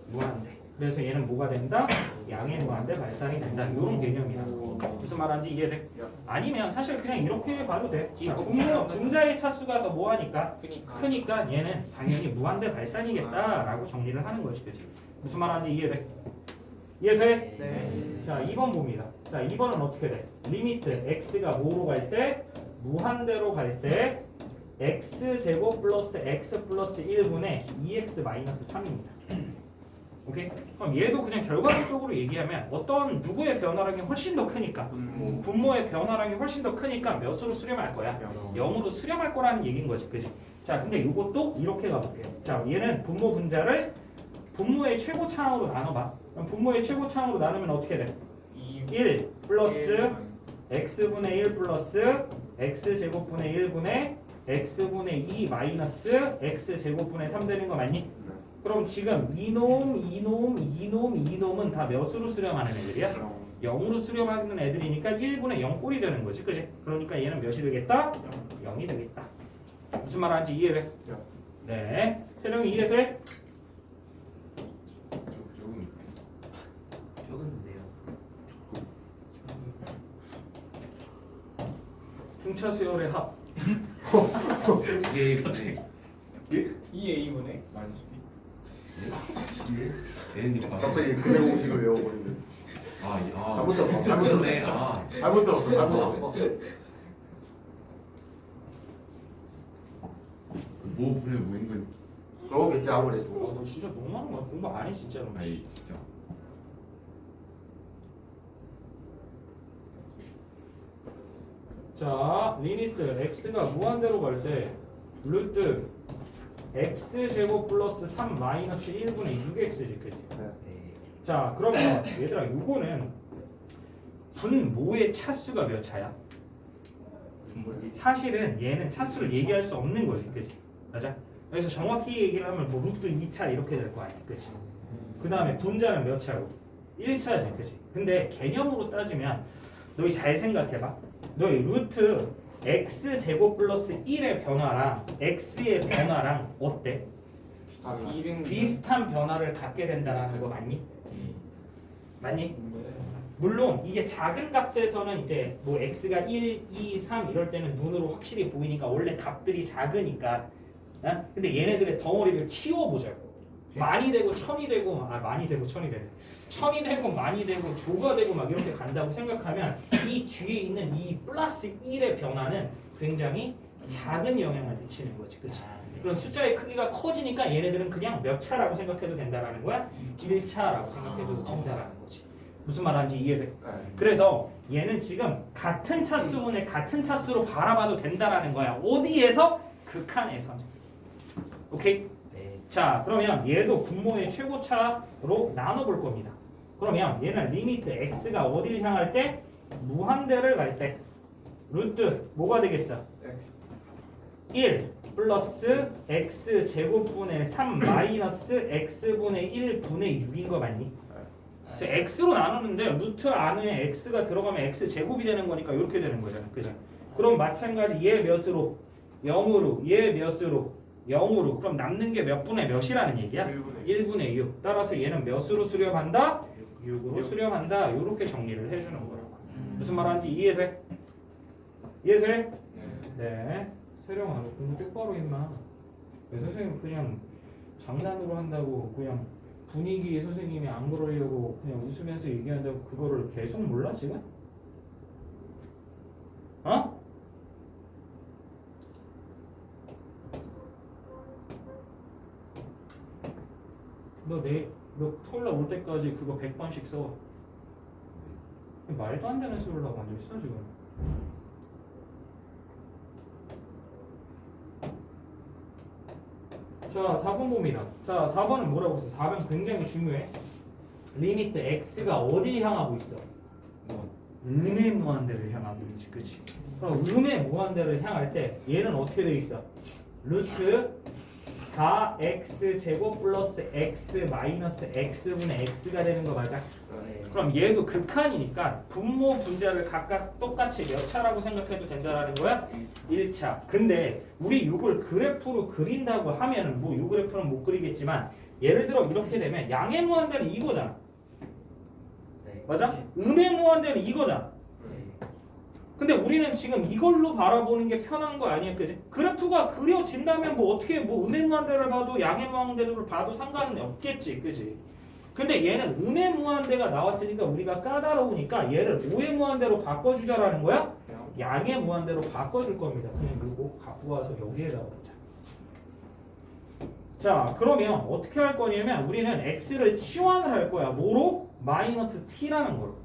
무한대. 그래서 얘는 뭐가 된다? 양의 무한대 발산이 된다. 이런 개념이야. 무슨 말하는지 이해돼? 아니면 사실 그냥 이렇게 봐도 돼. 자, 분자의 차수가 더 뭐하니까? 크니까 얘는 당연히 무한대 발산이겠다라고 정리를 하는 거지. 그치? 무슨 말하는지 이해돼? 이해돼? 네. 자 2번 봅니다. 자 2번은 어떻게 돼? 리미트 x가 뭐로 갈 때? 무한대로 갈 때 x제곱 플러스 x 플러스 1분의 2x 마이너스 3입니다. 오케이? 그럼 얘도 그냥 결과론적으로 얘기하면 어떤 누구의 변화량이 훨씬 더 크니까 분모의 변화량이 훨씬 더 크니까 몇으로 수렴할 거야? 0으로 수렴할 거라는 얘기인 거지. 그지? 자 근데 이것도 이렇게 가볼게요. 자 얘는 분모 분자를 분모의 최고차항으로 나눠봐. 그럼 분모의 최고차항으로 나누면 어떻게 돼? 1 플러스 x분의 1 플러스 x제곱분의 1분의 x분의 2 마이너스 x제곱분의 3 되는 거 맞니? 그럼 지금 이놈은 다 몇으로 수렴하는 애들이야? 0으로 수렴하는 애들이니까 1분의 0 꼴이 되는 거지. 그지? 그러니까 얘는 몇이 되겠다? 0이 되겠다. 무슨 말하는지 이해돼? 네. 태령이 이해돼? 적었는데요. 등차 수열의 합. 이게 분의 2A분의 마이너스 B N이니까. 갑자기 그대로 공식을 외워버리네. 잘못 들었어. 잘못 그러네. 들었어. 잘못 들었어. 잘못 들었어. 뭐 분의 뭐인 건 그러겠지 아무래도. 너 진짜 너무하는 거야. 공부 안 해 진짜로. 아니 진짜. 자, 리미트 x가 무한대로 갈 때 루트 x제곱 플러스 3 마이너스 1분의 6x지. 그지? 자, 그러면 얘들아 요거는 분모의 차수가 몇 차야? 사실은 얘는 차수를 얘기할 수 없는 거지. 그지? 맞아? 그래서 정확히 얘기를 하면 뭐 루트 2차 이렇게 될 거 아니야. 그지? 그 다음에 분자는 몇 차고? 1차지. 그지? 근데 개념으로 따지면 너희 잘 생각해봐. 너희 루트 x제곱 플러스 1의 변화랑 x의 변화랑 어때? 비슷한 변화를 갖게 된다는 거 맞니? 맞니? 물론 이게 작은 값에서는 이제 뭐 x가 1, 2, 3 이럴 때는 눈으로 확실히 보이니까 원래 값들이 작으니까 어? 근데 얘네들의 덩어리를 키워보자고. 많이 되고 천이 되고 많이 되고 천이 되네. 천이 되고 많이 되고 조가 되고 막 이렇게 간다고 생각하면 이 뒤에 있는 이 플러스 1의 변화는 굉장히 작은 영향을 미치는 거지. 그치? 그런 숫자의 크기가 커지니까 얘네들은 그냥 몇 차라고 생각해도 된다라는 거야? 1차라고 생각해도 된다라는 거지. 무슨 말하는지 이해돼? 그래서 얘는 지금 같은 차수분의 같은 차수로 바라봐도 된다라는 거야. 어디에서? 극한에서. 오케이? 네. 자, 그러면 얘도 분모의 최고차로 나눠볼 겁니다. 그러면 얘는 리미트 x가 어디를 향할 때? 무한대를 갈 때 루트 뭐가 되겠어? 1 플러스 x 제곱분의 3 마이너스 x분의 1분의 6인 거 맞니? 자, x로 나누는데 루트 안에 x가 들어가면 x 제곱이 되는 거니까 이렇게 되는 거잖아. 그죠? 그럼 마찬가지 얘 몇으로? 0으로. 얘 몇으로? 0으로. 그럼 남는 게 몇 분의 몇이라는 얘기야? 1분의 6. 따라서 얘는 몇으로 수렴한다? 6으로 수렴한다. 이렇게 정리를 해주는 거라고. 무슨 말하는지 이해돼? 이해돼? 네. 네. 세령아 너 공부 똑바로 했나? 선생님 그냥 장난으로 한다고 그냥 분위기에 선생님이 안 그러려고 그냥 웃으면서 얘기한다고 그거를 계속 몰라 지금? 어? 너 토요일날 올 때까지 그거 100번씩 써. 말도 안 되는 소리를 하고 앉아있어 지금. 자 4번 봅니다. 자 4번은 뭐라고 했어? 4번 굉장히 중요해. 리미트 x가 어디 향하고 있어? 음의 무한대를 향하고 있지, 그치? 그럼 음의 무한대를 향할 때 얘는 어떻게 돼 있어? 루트 4x 제곱 플러스 x 마이너스 x분의 x가 되는 거 맞아? 그럼 얘도 극한이니까 분모 분자를 각각 똑같이 몇 차라고 생각해도 된다라는 거야? 1차. 근데 우리 이걸 그래프로 그린다고 하면은 뭐 이 그래프는 못 그리겠지만 예를 들어 이렇게 되면 양의 무한대는 이거잖아. 맞아? 음의 무한대는 이거잖아. 근데 우리는 지금 이걸로 바라보는 게 편한 거 아니야, 그지? 그래프가 그려진다면 뭐 어떻게 뭐 음의 무한대를 봐도 양의 무한대를 봐도 상관은 없겠지, 그지? 근데 얘는 음의 무한대가 나왔으니까 우리가 까다로우니까 얘를 오의 무한대로 바꿔주자라는 거야? 양의 무한대로 바꿔줄 겁니다. 그냥 이거 갖고 와서 여기에다 놓자. 자, 그러면 어떻게 할 거냐면 우리는 x를 치환을 할 거야. 뭐로? 마이너스 t라는 거로.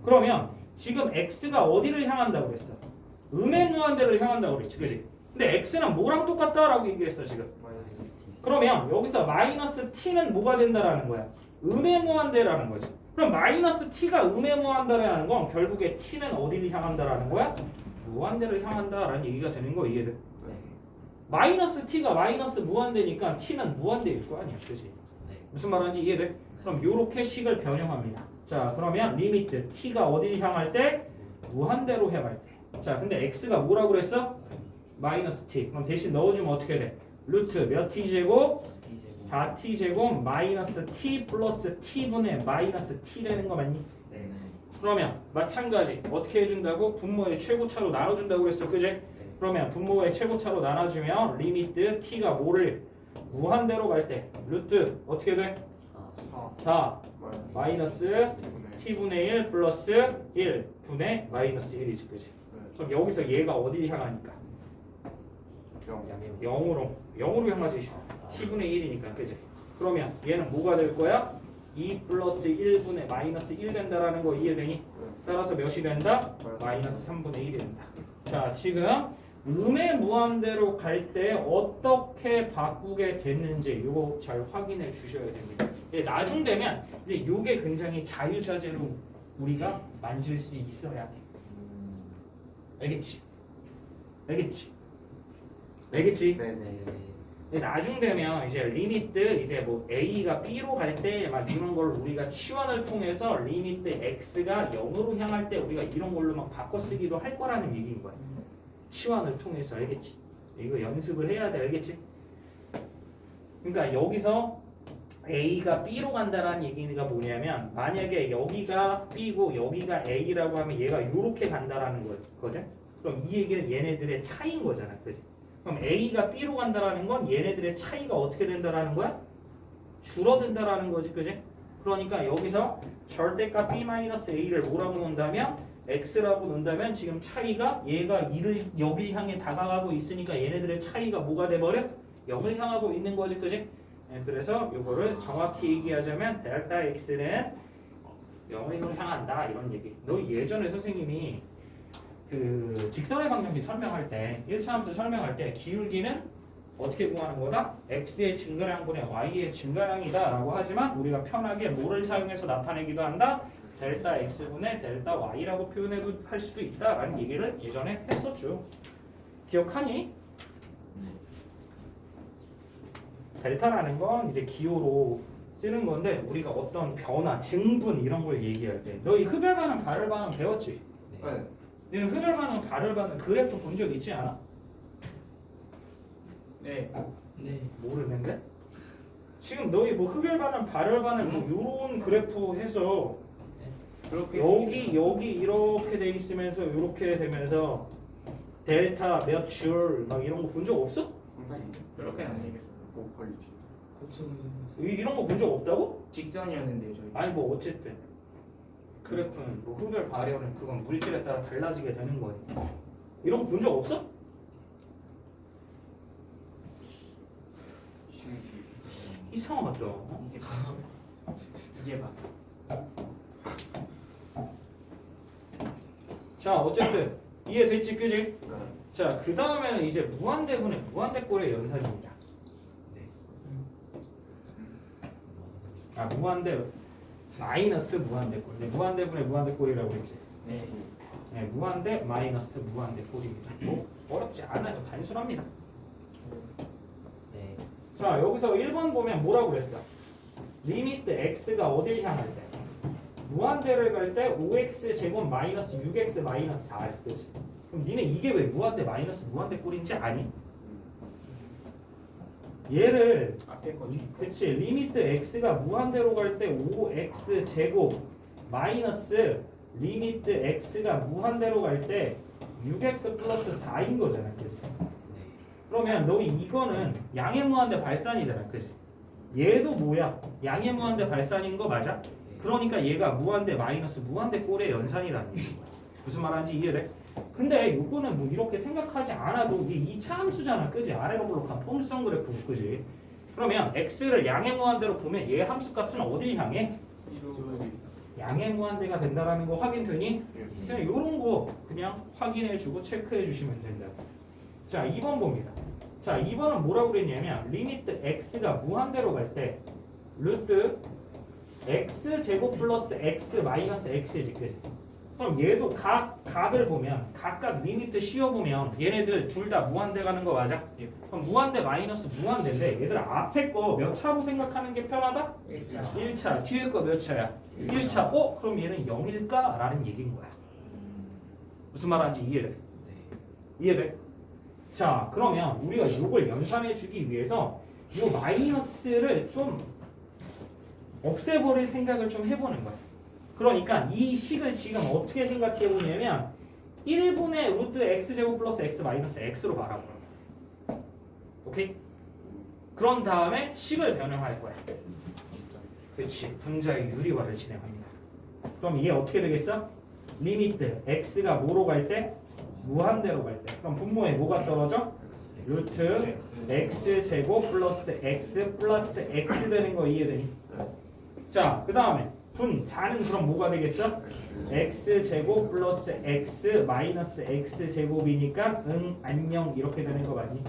그러면 지금 x가 어디를 향한다고 그랬어? 음의 무한대를 향한다고 그랬지, 그지? 근데 x는 뭐랑 똑같다라고 얘기했어 지금. 그러면 여기서 마이너스 t는 뭐가 된다라는 거야? 음의 무한대라는 거지. 그럼 마이너스 t가 음의 무한대라는 건 결국에 t는 어디를 향한다라는 거야? 무한대를 향한다라는 얘기가 되는 거 이해돼? 마이너스 t가 마이너스 무한대니까 t는 무한대일 거 아니야, 그렇지? 무슨 말하는지 이해돼? 그럼 요렇게 식을 변형합니다. 자, 그러면 리미트 t가 어디를 향할 때? 무한대로 향할 때. 자, 근데 x가 뭐라고 그랬어? 마이너스 t. 그럼 대신 넣어주면 어떻게 돼? 루트 몇 t 제곱? 4t 제곱 마이너스 t 플러스 t분의 마이너스 t 되는 거 맞니? 네. 그러면 마찬가지 어떻게 해준다고? 분모의 최고차로 나눠준다고 그랬어, 그지? 그러면 분모의 최고차로 나눠주면 리미트 t가 뭐를 무한대로 갈 때 루트 어떻게 돼? 4 마이너스 t분의 1 플러스 1 분의 마이너스 1이지, 그지? 그럼 여기서 얘가 어디를 향하니까? 0으로 향하지. t분의 1이니까, 그지? 그러면 얘는 뭐가 될 거야? 2 플러스 1분의 마이너스 1 된다라는 거 이해되니? 따라서 몇이 된다? 마이너스 3분의 1이 된다. 자, 지금 음의 무한대로 갈 때 어떻게 바꾸게 됐는지 이거 잘 확인해 주셔야 됩니다. 나중되면 이제 요게 굉장히 자유자재로 우리가 만질 수 있어야 돼. 알겠지? 알겠지? 알겠지? 네네. 나중되면 이제 리미트 이제 뭐 a가 b로 갈 때 막 이런 걸 우리가 치환을 통해서 리미트 x가 0으로 향할 때 우리가 이런 걸로 막 바꿔 쓰기도 할 거라는 얘기인 거야. 치환을 통해서. 알겠지? 이거 연습을 해야 돼. 알겠지? 그러니까 여기서 A가 B로 간다는 얘기가 뭐냐면 만약에 여기가 B고 여기가 A라고 하면 얘가 이렇게 간다라는 거거든. 그럼 이 얘기는 얘네들의 차이인 거잖아. 그지? 그럼 A가 B로 간다라는 건 얘네들의 차이가 어떻게 된다라는 거야? 줄어든다라는 거지. 그지? 그러니까 여기서 절대값 B-A를 뭐라고 놓는다면 x라고 놓는다면 지금 차이가 얘가 2를 여기 향해 다가가고 있으니까 얘네들의 차이가 뭐가 돼버려? 0을 향하고 있는 거지, 그지? 네, 그래서 이거를 정확히 얘기하자면 델타 x는 0으로 향한다 이런 얘기. 너 예전에 선생님이 그 직선의 방정식 설명할 때 1차 함수 설명할 때 기울기는 어떻게 구하는 거다? x의 증가량분의 y의 증가량이다 라고 하지만 우리가 편하게 뭐를 사용해서 나타내기도 한다? 델타 x분의 델타 y라고 표현해도 할 수도 있다라는 얘기를 예전에 했었죠. 기억하니? 델타라는 건 이제 기호로 쓰는 건데 우리가 어떤 변화, 증분 이런 걸 얘기할 때 너 이 흡열 반응, 발열 반응 배웠지? 네. 너는 흡열 반응, 발열 반응 그래프 본 적 있지 않아? 네. 모르는데? 지금 너희 뭐 흡열 반응, 발열 반응 뭐 요런 그래프 해서 그렇게 여기 이렇게 돼 있으면서 이렇게 되면서 델타 몇 줄 막 이런 거 본 적 없어? 그렇게 안 되겠어. 고퀄리티. 이런 거 본 적 없다고? 직선이었는데 저희. 아니 뭐 어쨌든 그래프는 뭐 흡열 발열은 그건 물질에 따라 달라지게 되는 거예요. 이런 거 본 적 없어? 이상하다. 이제 봐. 이제 봐. 자 어쨌든 이해됐지 그지? 자 그 다음에는 이제 무한대분의 무한대꼴의 연산입니다. 아 무한대 마이너스 무한대꼴. 네, 무한대분의 무한대꼴이라고 했지. 네. 네, 무한대 마이너스 무한대꼴입니다. 뭐 어렵지 않아요. 단순합니다. 네. 자 여기서 1번 보면 뭐라고 그랬어? 리미트 x가 어딜 향할 때? 무한대를 갈 때 5x 제곱 마이너스 6x 마이너스 4지 그치? 그럼 니네 이게 왜 무한대 마이너스 무한대 꼴인지 아니? 얘를 앞에 거 뒤에 거. 그치 리미트 x가 무한대로 갈 때 5x 제곱 마이너스 리미트 x가 무한대로 갈 때 6x 플러스 4인 거잖아 그치? 그러면 너희 이거는 양의 무한대 발산이잖아 그치? 얘도 뭐야? 양의 무한대 발산인 거 맞아? 그러니까 얘가 무한대 마이너스 무한대 꼴의 연산이라는 얘기인 거야. 무슨 말하는지 이해돼? 근데 이거는 뭐 이렇게 생각하지 않아도 이게 2차 함수잖아. 그지? 아래로 볼록한 포물선 그래프 그지? 그러면 x를 양의 무한대로 보면 얘 함수 값은 어딜 향해? 양의 무한대가 된다라는 거 확인되니? 그냥 이런 거 그냥 확인해주고 체크해주시면 된다. 자 2번 봅니다. 자 2번은 뭐라고 그랬냐면 리미트 x가 무한대로 갈 때 루트 x 제곱 플러스 x 마이너스 x지 그지? 그럼 얘도 각을 보면 각각 리미트 씌워보면 얘네들 둘 다 무한대 가는 거 맞아? 그럼 무한대 마이너스 무한대인데 얘들 앞에 거 몇 차로 생각하는 게 편하다? 1차 뒤에 거 몇 차야? 1차 그럼 얘는 0일까? 라는 얘기인 거야. 무슨 말하는지 이해돼? 이해돼? 자 그러면 우리가 이걸 연산해 주기 위해서 이 마이너스를 좀 없애버릴 생각을 좀 해보는 거야. 그러니까 이 식을 지금 어떻게 생각해 보냐면 1분의 루트 x제곱 플러스 x 마이너스 x로 바라보는 거야. 오케이? 그런 다음에 식을 변형할 거야. 그렇지. 분자의 유리화를 진행합니다. 그럼 이게 어떻게 되겠어? 리미트 x가 뭐로 갈 때? 무한대로 갈 때. 그럼 분모에 뭐가 떨어져? 루트 x제곱 플러스 x 되는 거 이해되니? 자, 그 다음에 분자는 그럼 뭐가 되겠어? x제곱 플러스 x 마이너스 x제곱이니까 안녕 이렇게 되는 거 맞니?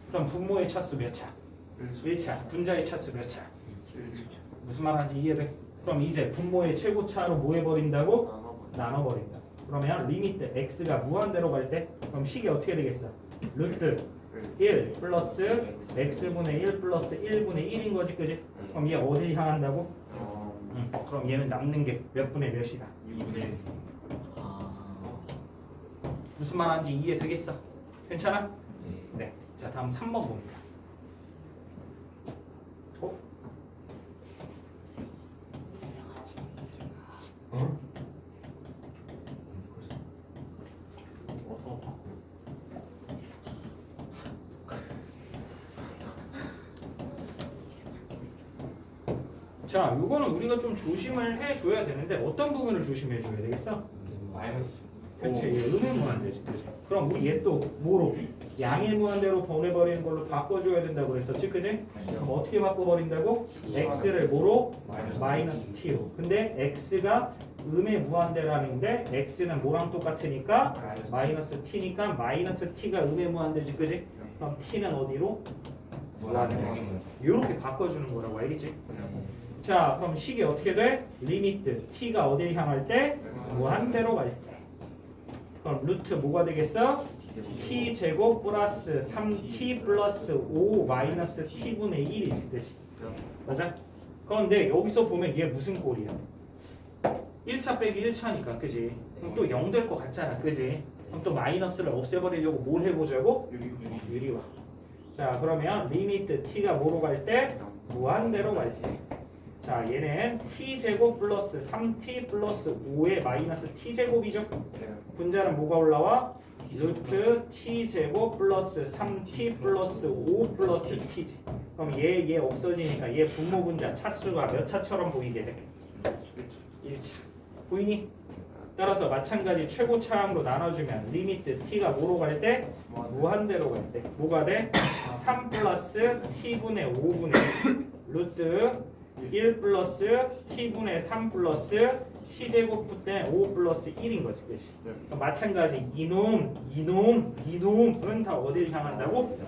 그럼 분모의 차수 몇 차? 1차. 분자의 차수 몇 차? 무슨 말하는지 이해돼? 그럼 이제 분모의 최고차로 뭐 해버린다고? 나눠버린다. 그러면 리미트 x가 무한대로 갈 때 그럼 식이 어떻게 되겠어? 루트 1 플러스 x분의 1 플러스 1분의 1인 거지 그지? 그럼 얘 어딜 향한다고? 그럼 얘는 남는 게 몇 분의 몇이다? 2분의 무슨 말하는지 이해되겠어? 괜찮아? 네. 자 다음 3번 봅니다. 자, 요거는 우리가 좀 조심을 해줘야 되는데 어떤 부분을 조심해줘야 되겠어? 마이너스. 그렇지, 음의 무한대지. 그치? 그럼 우리 얘 또 뭐로? 양의 무한대로 보내버리는 걸로 바꿔줘야 된다고 그랬었지, 그지? 그럼 어떻게 바꿔버린다고? x를 뭐로? 마이너스 t로. 근데 x가 음의 무한대라는데 x는 뭐랑 똑같으니까 마이너스 t니까 마이너스 t가 음의 무한대지, 그지? 그럼 t는 어디로? 이렇게 바꿔주는 거라고 알겠지? 자, 그럼 식이 어떻게 돼? 리미트 t가 어딜 향할 때? 무한대로 갈 때. 그럼 루트 뭐가 되겠어? t 제곱 플러스 3t 플러스 5 마이너스 t분의 1이지, 그치? 맞아? 그런데 여기서 보면 얘 무슨 꼴이야? 1차 빼기 1차니까, 그지? 그럼 또 0 될 것 같잖아, 그지? 그럼 또 마이너스를 없애버리려고 뭘 해보자고? 유리화. 자, 그러면 리미트 t가 뭐로 갈 때? 무한대로 갈 때. 자 얘는 t제곱 플러스 3t 플러스 5의 마이너스 t제곱이죠. 분자는 뭐가 올라와? 루트 t제곱 플러스 3t 플러스 5 플러스 t지. 그럼 얘 없어지니까 얘 분모 분자 차수가 몇 차처럼 보이게 돼? 1차. 보이니? 따라서 마찬가지 최고차항으로 나눠주면 리미트 t가 뭐로 갈 때? 무한대로 갈 때 뭐가 돼? 3 플러스 t분의 5분의 루트 1 플러스 t분의 3 플러스 t제곱 때 5 플러스 1인 거지, 그렇지? 그러니까 마찬가지 이놈은 다 어디를 향한다고?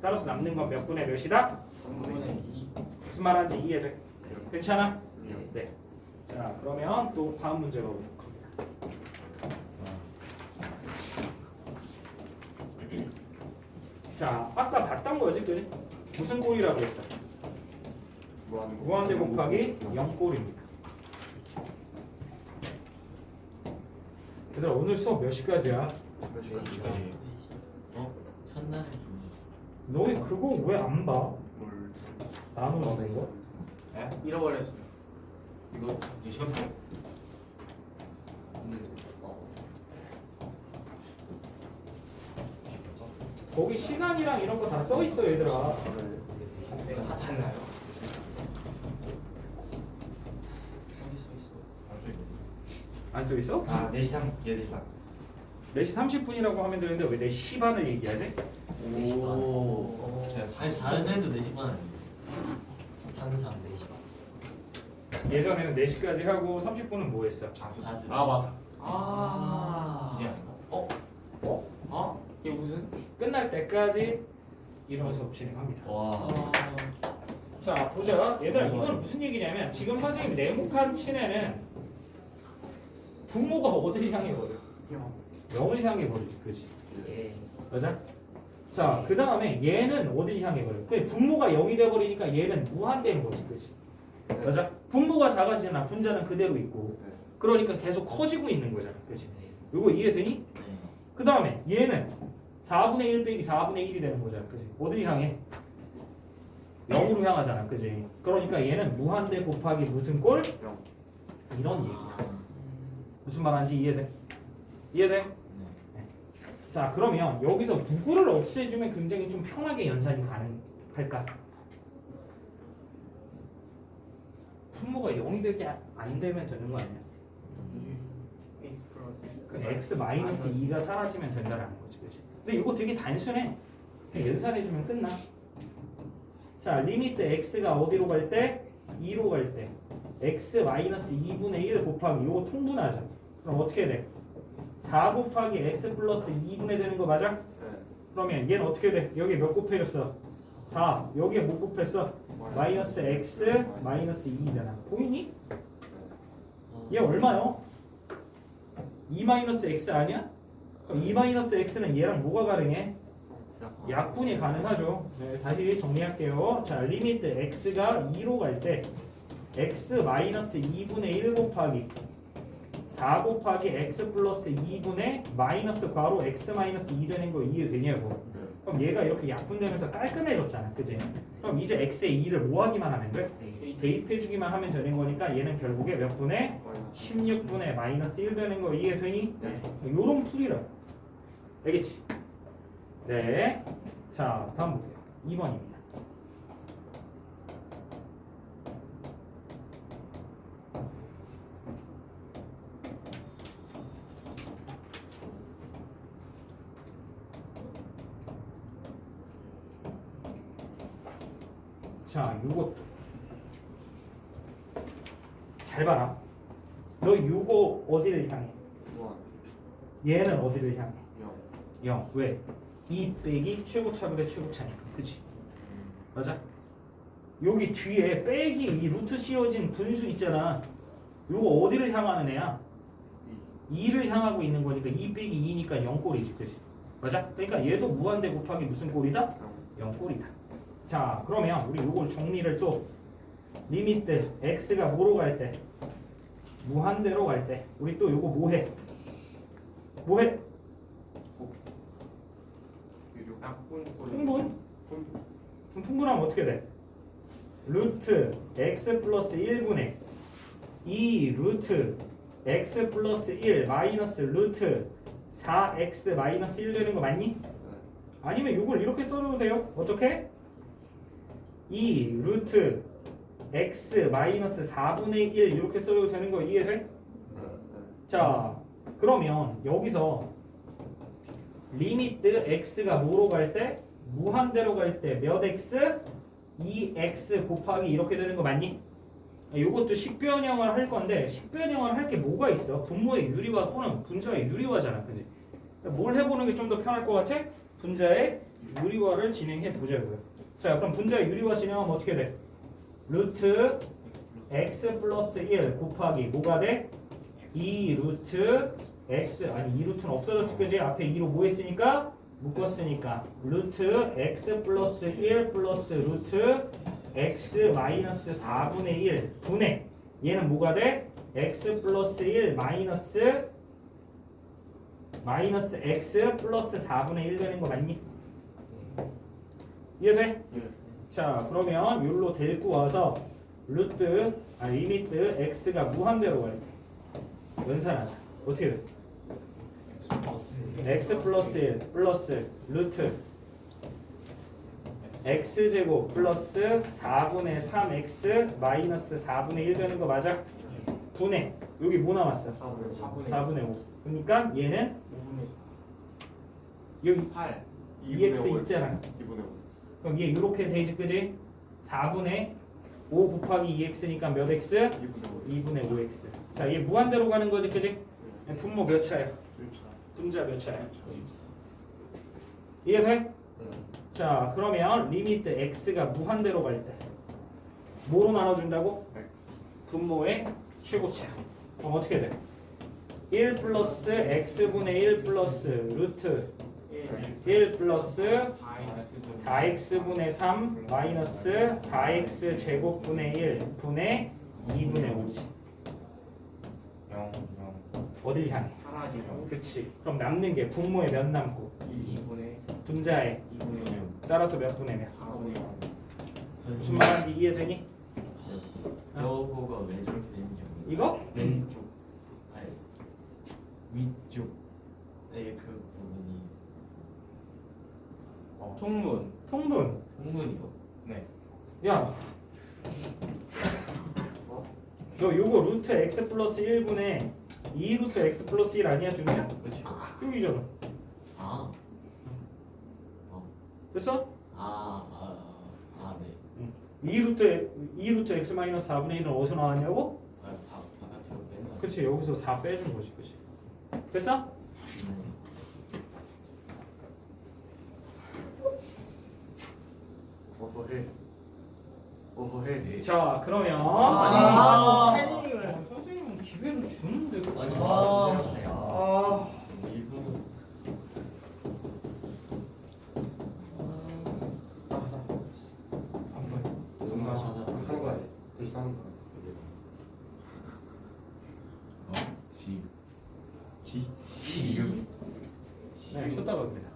따라서 남는 건 몇 분의 몇이다? 3분의 2. 무슨 말하는지 이해돼? 괜찮아? 네. 자 그러면 또 다음 문제로 가보도록 합니다. 자 아까 봤던 거지, 그지? 무슨 꼴이라고 했어? 무한대 곱하기 0꼴입니다. 얘들아 오늘 수업 몇 시까지야? 몇 시까지? 첫날에 너희 그거 왜 안 봐? 뭘 나누는 거? 에? 잃어버렸어요. 이거 이제 시험 때? 거기 시간이랑 이런 거 다 써 있어 얘들아. 내가 다 잤나요? 안 써 있어? 아 4시 3. 4시 30분이라고 하면 되는데 왜 4시 반을 얘기하지? 오. 제가 사실 다른 애도 4시간 아닌데 항상 4시간. 예전에는 4시까지 하고 30분은 뭐 했어? 자습. 자습. 아 맞아. 이제 아닌가? 이게 무슨? 끝날 때까지 이런 수업 진행합니다. 와. 자 보자. 얘들아 이건 무슨 얘기냐면 지금 선생님이 네모칸 친 애는 분모가 어디를 향해 버려? 0을 향해 버리지, 그렇지? 예. 맞아? 자, 그 다음에 얘는 어디를 향해 버려? 그 분모가 0이 돼 버리니까 얘는 무한대인 거지, 그렇지? 맞아? 분모가 작아지잖아. 분자는 그대로 있고. 그러니까 계속 커지고 있는 거잖아, 그렇지? 이거 이해되니? 네. 그 다음에 얘는 4분의 1 빼기 4분의 1이 되는 거잖아, 그렇지? 어디를 향해? 0으로 향하잖아, 그렇지? 그러니까 얘는 무한대 곱하기 무슨 꼴? 0. 이런 얘기야. 무슨 말하는지 이해돼? 이해돼? 자 그러면 여기서 누구를 없애주면 굉장히 좀 편하게 연산이 가능할까? 분모가 0이 되게 안 되면 되는 거 아니야? X 플러스. 그 x 마이너스 2가 사라지면 된다라는 거지, 그렇지? 근데 이거 되게 단순해. 그냥 연산해주면 끝나. 자 리미트 x가 어디로 갈 때? 2로 갈 때 x 마이너스 2분의 1 곱하기 이거 통분하자. 그럼 어떻게 돼? 4 곱하기 x 플러스 2분의 되는 거 맞아? 그러면 얘는 어떻게 돼? 여기 몇 곱해졌어? 4. 여기에 못 곱했어? 마이너스 x 마이너스 2잖아. 보이니? 얘 얼마요? 2 마이너스 x 아니야? 그럼 2 마이너스 x는 얘랑 뭐가 가능해? 약분이 가능하죠. 네, 다시 정리할게요. 자, 리미트 x가 2로 갈 때 x 마이너스 2분의 1 곱하기 4 곱하기 x 플러스 2분의 마이너스 괄호 x 마이너스 2 되는 거 이해되냐고. 그럼 얘가 이렇게 약분되면서 깔끔해졌잖아, 그지? 그럼 이제 x의 2를 뭐 하기만 하면 돼? 대입해주기만 하면 되는 거니까 얘는 결국에 몇 분의 16분의 마이너스 1 되는 거 이해되니? 요런 풀이라. 알겠지? 네. 자, 다음 볼게요. 2번입니다. 자, 요것도 잘 봐라. 너 요거 어디를 향해? 얘는 어디를 향해? 0. 왜? 2 빼기 최고차분의 최고차니까. 그치? 맞아? 여기 뒤에 빼기 이 루트 씌워진 분수 있잖아. 요거 어디를 향하는 애야? 2를 향하고 있는 거니까 2 빼기 2니까 0꼴이지. 그치? 맞아? 그러니까 얘도 무한대 곱하기 무슨 꼴이다? 0꼴이다. 자, 그러면 우리 요걸 정리를 또 리미트 x가 뭐로 갈 때? 무한대로 갈 때 우리 또 요거 뭐 해? 뭐 해? 약분. 통분? 그럼 통분하면 어떻게 돼? 루트 x 플러스 1분의 2 루트 x 플러스 1 마이너스 루트 4x 마이너스 1 되는 거 맞니? 아니면 이걸 이렇게 써도 돼요. 어떻게? 2 루트 x 마이너스 4분의 1 이렇게 써도 되는 거 이해돼? 자 그러면 여기서 리미트 x가 뭐로 갈 때? 무한대로 갈 때 몇 x? 2x 곱하기 이렇게 되는 거 맞니? 이것도 식변형을 할 건데 식변형을 할 게 뭐가 있어? 분모의 유리화 또는 분자의 유리화잖아. 근데 뭘 해보는 게 좀 더 편할 것 같아? 분자의 유리화를 진행해 보자고요. 자 그럼 분자의 유리화 진행하면 어떻게 돼? 루트 x 플러스 1 곱하기 뭐가 돼? 2 루트 x 아니 2루트는 없어졌지 그지? 앞에 2로 뭐 했으니까? 묶었으니까 루트 x 플러스 1 플러스 루트 x 마이너스 4분의 1 분의 얘는 뭐가 돼? x 플러스 1 마이너스 x 플러스 4분의 1 되는 거 맞니? 이해돼? 자 그러면 여기로 데리고 와서 리미트 x가 무한대로 갈 때 연산하자. 어떻게 돼? x 플러스 1 플러스 루트 x제곱 플러스 4분의 3x 마이너스 4분의 1 되는 거 맞아? 분의 여기 뭐 남았어? 4분의 5 그러니까 얘는 5분의 4 여기 8 2x 있잖아. 2분의 5. 그럼 얘 이렇게 되지 그지? 4분의 5 곱하기 2x니까 몇 x? 2분의 5x. 자, 얘 무한대로 가는 거지 그지? 분모 몇 차야? 분자 몇 차야? 이해돼? 자, 그러면 리미트 x가 무한대로 갈 때 뭐로 나눠준다고? 분모의 최고차. 그럼 어떻게 돼? 1 플러스 x분의 1 플러스 루트 1 플러스 4x분의 3 마이너스 4x 제곱분의 1 분의 2분의 5지. 0 어딜 향해? 사라지고 그치. 그럼 남는 게 분모에 몇 남고 2분의 분자에 2분의 6 따라서 몇 분의 몇. 4분의 6 무슨 말인지 이해되니? 저거가 왜 저렇게 되는지 모르겠어요. 이거? 왼쪽 아니 위쪽에 그 부분이 통분 통분. 통분이요. 네. 야. 너 요거 루트 x 플러스 1분의 2 루트 x 플러스 1 아니야 중이야? 그렇죠. 여기잖아. 아, 됐어? 네. 2 루트 x 마이너스 4분의 1은 어디서 나왔냐고? 바깥으로 빼는. 그치 여기서 4 빼준 거지 그치? 됐어? 어서 해. 자 그러면 선생님은 기회를 주는데 그거 아니, 아 일부러 하는 거 아니야? 대신 하는 거 아니야? 지금 네, 쉬었다 가도 돼요.